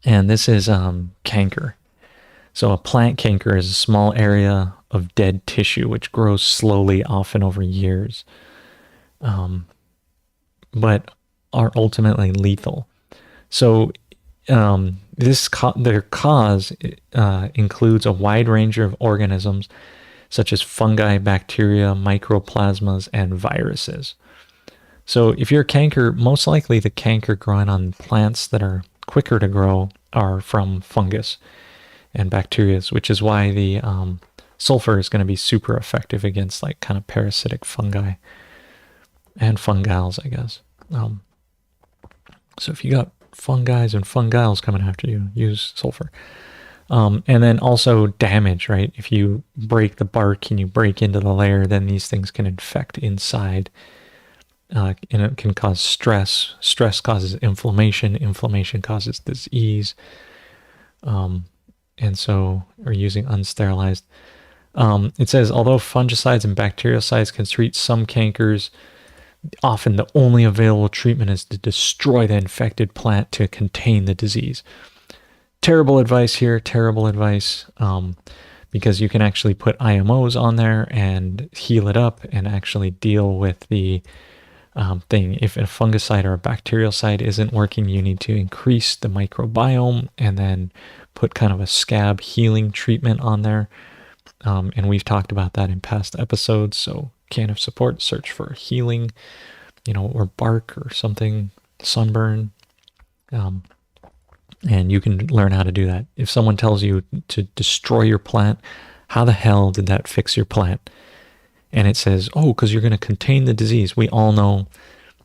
Speaker 1: And this is canker. So a plant canker is a small area of dead tissue which grows slowly, often over years, but are ultimately lethal. So their cause includes a wide range of organisms such as fungi, bacteria, mycoplasmas, and viruses. So if you're a canker, most likely the canker growing on plants that are quicker to grow are from fungus and bacteria, which is why the sulfur is going to be super effective against like kind of parasitic fungi and fungiles, I guess. So if you got fungi and fungiles coming after you, use sulfur. And then also damage, right? If you break the bark and you break into the layer, then these things can infect inside. And it can cause stress. Stress causes inflammation. Inflammation causes disease. And so we're using unsterilized. It says, although fungicides and bactericides can treat some cankers, often the only available treatment is to destroy the infected plant to contain the disease. Terrible advice here, terrible advice, because you can actually put IMOs on there and heal it up and actually deal with the thing. If a fungicide or a bacterial isn't working, you need to increase the microbiome and then put kind of a scab healing treatment on there. And we've talked about that in past episodes. So can of support, search for healing, or bark or something, sunburn. And you can learn how to do that. If someone tells you to destroy your plant, how the hell did that fix your plant? And it says, oh, because you're going to contain the disease. We all know,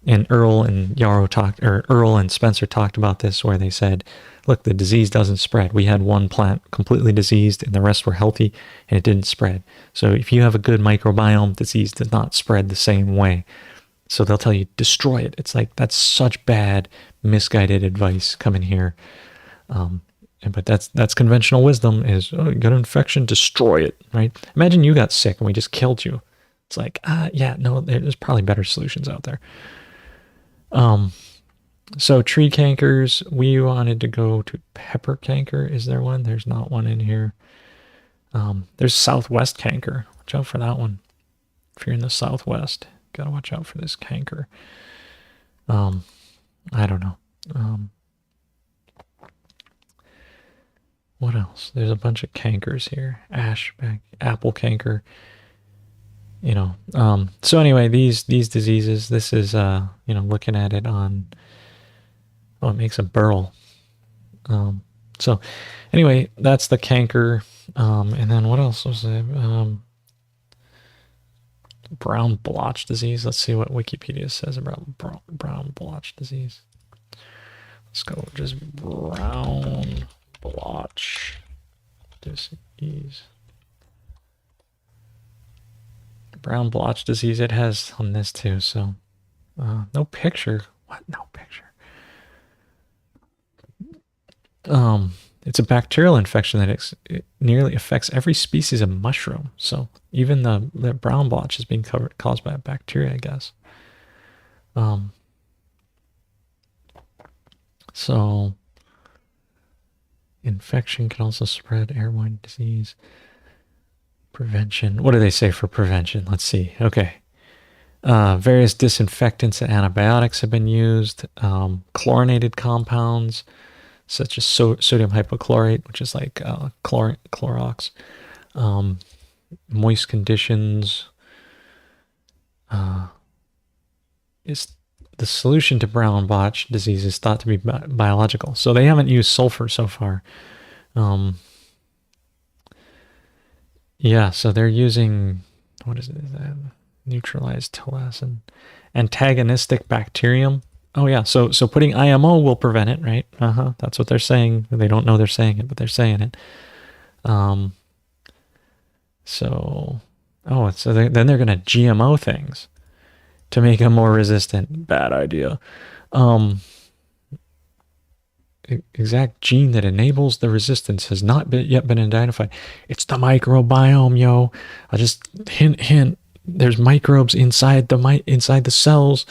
Speaker 1: and Earl and Spencer talked about this, where they said, look, the disease doesn't spread. We had one plant completely diseased and the rest were healthy and it didn't spread. So if you have a good microbiome, disease does not spread the same way. So they'll tell you, destroy it. It's like, that's such bad, misguided advice coming here. But that's conventional wisdom is, oh, you got an infection, destroy it, right? Imagine you got sick and we just killed you. It's like, no, there's probably better solutions out there. So tree cankers, we wanted to go to pepper canker. Is there one? There's not one in here. There's southwest canker. Watch out for that one. If you're in the southwest, gotta watch out for this canker. I don't know. What else? There's a bunch of cankers here. Apple canker. So anyway, these diseases, this is, looking at it on, it makes a burl. So anyway, that's the canker. And then what else was it? Brown blotch disease. Let's see what Wikipedia says about brown blotch disease. Let's go just brown blotch disease. Brown blotch disease, it has on this too, so no picture. What? No picture. It's a bacterial infection that it nearly affects every species of mushroom. So even the brown blotch is being caused by a bacteria, I guess. So infection can also spread airborne disease. Prevention. What do they say for prevention? Let's see. Okay. Various disinfectants and antibiotics have been used. Chlorinated compounds, such as sodium hypochlorite, which is like Clorox. Moist conditions. Is the solution to brown blotch disease is thought to be biological. So they haven't used sulfur so far. Yeah, so they're using, what is it? Is that neutralized telacin, antagonistic bacterium. Oh yeah, so putting IMO will prevent it, right? That's what they're saying. They don't know they're saying it, but they're saying it. So then they're gonna GMO things to make them more resistant. Bad idea. Exact gene that enables the resistance has not yet been identified. It's the microbiome, yo. I'll just hint. There's microbes inside the cells.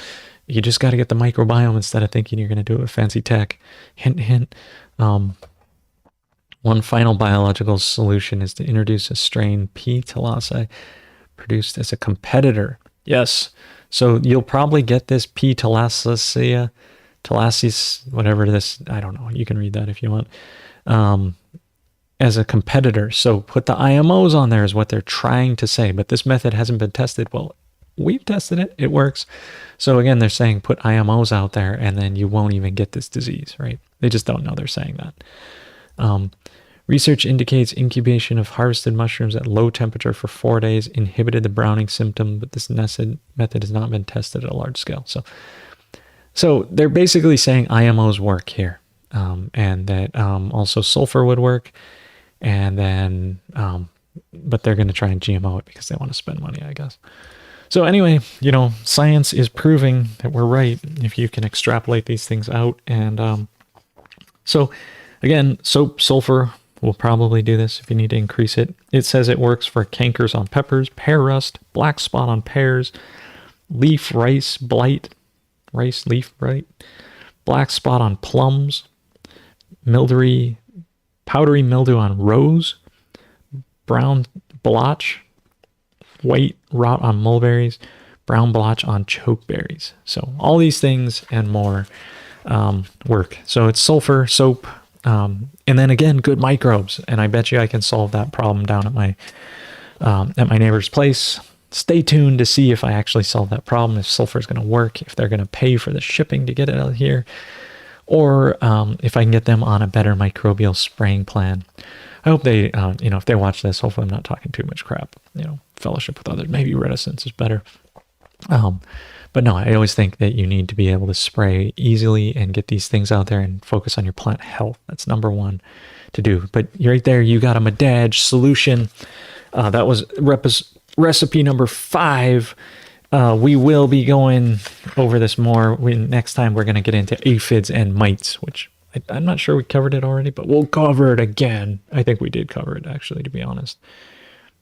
Speaker 1: You just got to get the microbiome instead of thinking you're going to do it with fancy tech. Hint, hint. One final biological solution is to introduce a strain P. thalassei produced as a competitor. Yes. So you'll probably get this P. thalassei, whatever this, I don't know. You can read that if you want. As a competitor. So put the IMOs on there is what they're trying to say. But this method hasn't been tested. Well, we've tested it. It works. So again, they're saying put IMOs out there and then you won't even get this disease, right? They just don't know they're saying that. Research indicates incubation of harvested mushrooms at low temperature for 4 days inhibited the browning symptom, but this method has not been tested at a large scale. So they're basically saying IMOs work here, and that also sulfur would work, and then, but they're going to try and GMO it because they want to spend money, I guess. So anyway, science is proving that we're right if you can extrapolate these things out. And so again, soap, sulfur will probably do this if you need to increase it. It says it works for cankers on peppers, pear rust, black spot on pears, leaf rice blight, rice leaf blight, black spot on plums, powdery mildew on rose, brown blotch, white rot on mulberries, brown blotch on chokeberries. So all these things and more work. So it's sulfur, soap, and then again, good microbes. And I bet you I can solve that problem down at my neighbor's place. Stay tuned to see if I actually solve that problem, if sulfur is going to work, if they're going to pay for the shipping to get it out here, or if I can get them on a better microbial spraying plan. I hope they, if they watch this, hopefully I'm not talking too much crap, fellowship with others. Maybe reticence is better. But no, I always think that you need to be able to spray easily and get these things out there and focus on your plant health. That's number one to do. But right there, you got a Madaj solution. That was recipe number 5. We will be going over this more. Next time, we're going to get into aphids and mites, which I'm not sure we covered it already, but we'll cover it again. I think we did cover it, actually, to be honest.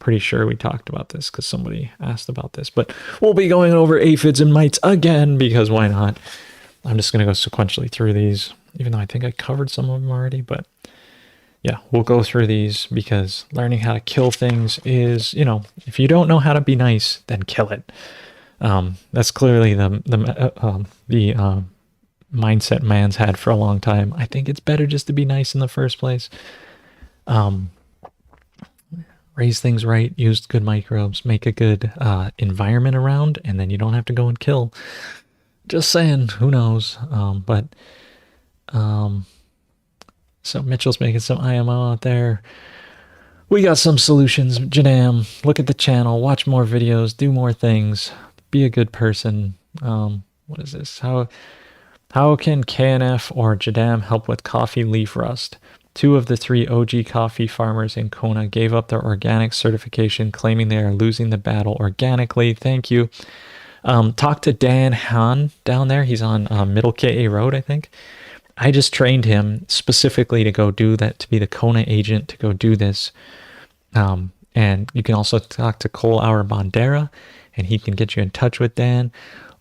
Speaker 1: Pretty sure we talked about this because somebody asked about this, but we'll be going over aphids and mites again because why not? I'm just going to go sequentially through these, even though I think I covered some of them already, but yeah, we'll go through these because learning how to kill things is, if you don't know how to be nice, then kill it. That's clearly the mindset man's had for a long time. I think it's better just to be nice in the first place. Raise things right, use good microbes, make a good environment around, and then you don't have to go and kill. Just saying, who knows? So Mitchell's making some IMO out there. We got some solutions. Jadam, look at the channel, watch more videos, do more things, be a good person. What is this? How can KNF or Jadam help with coffee leaf rust? 2 of the 3 OG coffee farmers in Kona gave up their organic certification, claiming they are losing the battle organically. Thank you. Talk to Dan Han down there. He's on Middle KA Road, I think. I just trained him specifically to go do that, to be the Kona agent, to go do this. And you can also talk to Cole Hour Bandera, and he can get you in touch with Dan,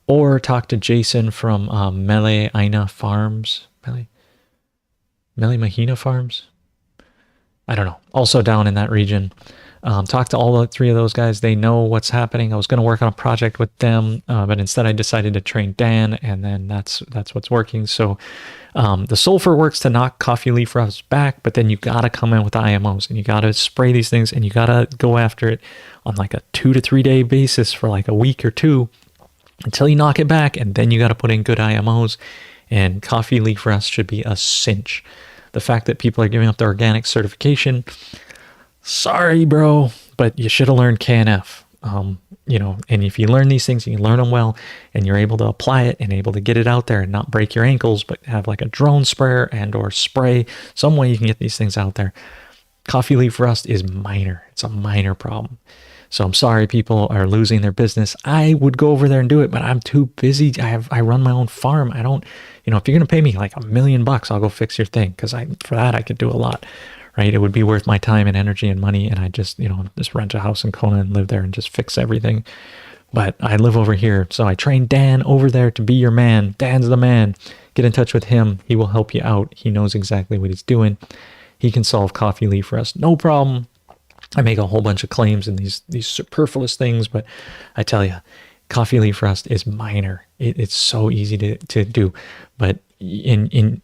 Speaker 1: or talk to Jason from Mele Aina Farms. Mele Mahina Farms? I don't know. Also down in that region. Talk to all the three of those guys. They know what's happening. I was going to work on a project with them, but instead I decided to train Dan, and then that's what's working. So the sulfur works to knock coffee leaf rust back, but then you got to come in with IMOs, and you got to spray these things, and you got to go after it on like a 2 to 3 day basis for like a week or two until you knock it back, and then you got to put in good IMOs, and coffee leaf rust should be a cinch. The fact that people are giving up the organic certification, sorry, bro, but you should have learned KNF. And if you learn these things, you learn them well, and you're able to apply it and able to get it out there and not break your ankles, but have like a drone sprayer and or spray, some way you can get these things out there. Coffee leaf rust is minor. It's a minor problem. So I'm sorry people are losing their business. I would go over there and do it, but I'm too busy. I run my own farm. I don't, if you're going to pay me like $1 million, I'll go fix your thing. Cause for that, I could do a lot, right? It would be worth my time and energy and money. And I just rent a house in Kona and live there and just fix everything. But I live over here. So I trained Dan over there to be your man. Dan's the man. Get in touch with him. He will help you out. He knows exactly what he's doing. He can solve coffee leaf rust. No problem. I make a whole bunch of claims and these superfluous things, but I tell you, coffee leaf rust is minor. It's so easy to do, but in a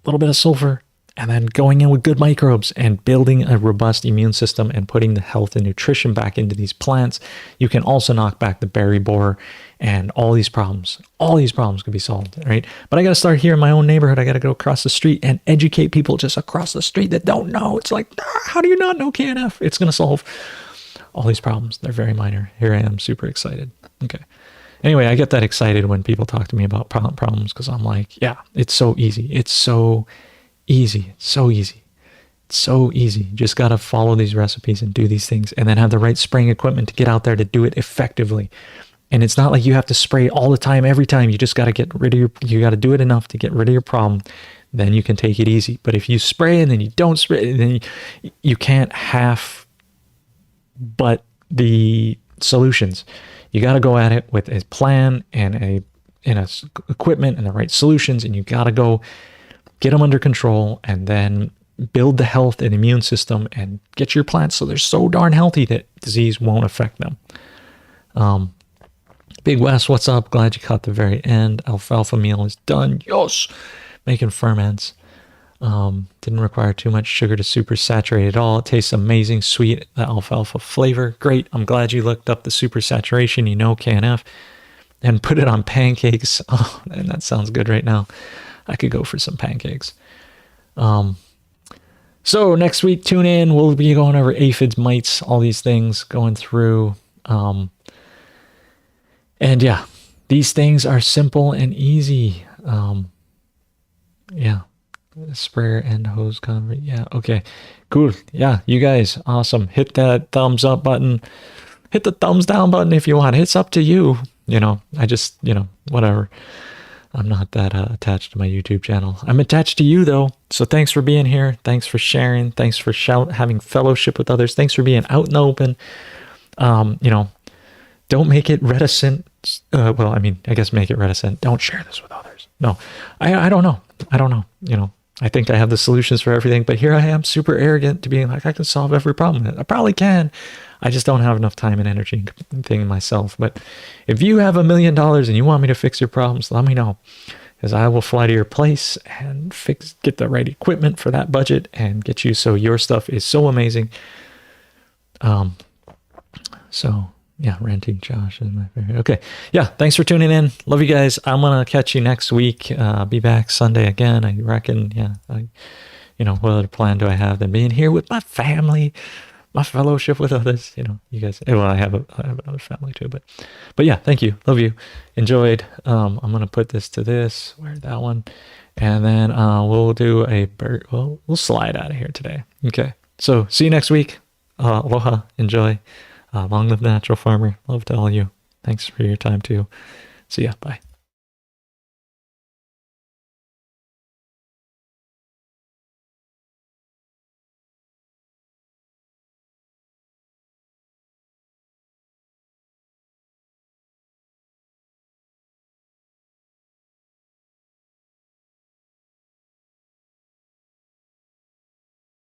Speaker 1: little bit of sulfur, and then going in with good microbes and building a robust immune system and putting the health and nutrition back into these plants, you can also knock back the berry borer and all these problems. All these problems could be solved, right? But I got to start here in my own neighborhood. I got to go across the street and educate people just across the street that don't know. It's like, how do you not know KNF? It's going to solve all these problems. They're very minor. Here I am, super excited. Okay. Anyway, I get that excited when people talk to me about problems because I'm like, yeah, it's so easy. It's so easy. It's so easy. It's so easy. You just got to follow these recipes and do these things, and then have the right spraying equipment to get out there to do it effectively. And it's not like you have to spray all the time, every time. You just got to you got to do it enough to get rid of your problem. Then you can take it easy. But if you spray and then you don't spray, then you can't but the solutions. You got to go at it with a plan and a equipment and the right solutions, and you got to go get them under control, and then build the health and immune system and get your plants so they're so darn healthy that disease won't affect them. Big West, what's up? Glad you caught the very end. Alfalfa meal is done. Yes! Making ferments. Didn't require too much sugar to super saturate at all. It tastes amazing, sweet, the alfalfa flavor. Great. I'm glad you looked up the super saturation, KNF, and put it on pancakes. Oh, man, that sounds good right now. I could go for some pancakes. So next week, tune in. We'll be going over aphids, mites, all these things, going through. And yeah, these things are simple and easy. Yeah. Sprayer and hose convert. Yeah. Okay. Cool. Yeah. You guys, awesome. Hit that thumbs up button. Hit the thumbs down button if you want. It's up to you. I just, whatever. I'm not that attached to my YouTube channel. I'm attached to you though. So thanks for being here. Thanks for sharing. Thanks for having fellowship with others. Thanks for being out in the open. Don't make it reticent. I guess make it reticent. Don't share this with others. No, I don't know. I think I have the solutions for everything, but here I am, super arrogant to being like, I can solve every problem. I probably can. I just don't have enough time and energy thing myself. But if you have $1 million and you want me to fix your problems, let me know, because I will fly to your place and get the right equipment for that budget and get you so your stuff is so amazing. So yeah, Ranting Josh is my favorite. Okay. Yeah. Thanks for tuning in. Love you guys. I'm going to catch you next week. Be back Sunday again, I reckon. Yeah. What other plan do I have than being here with my family, my fellowship with others, you guys. Well, I have another family too, but yeah, thank you. Love you. Enjoyed. I'm going to put this to this, where's that one? And then, we'll do we'll slide out of here today. Okay. So see you next week. Aloha. Enjoy. Long live the natural farmer. Love to all you. Thanks for your time too. See ya. Bye.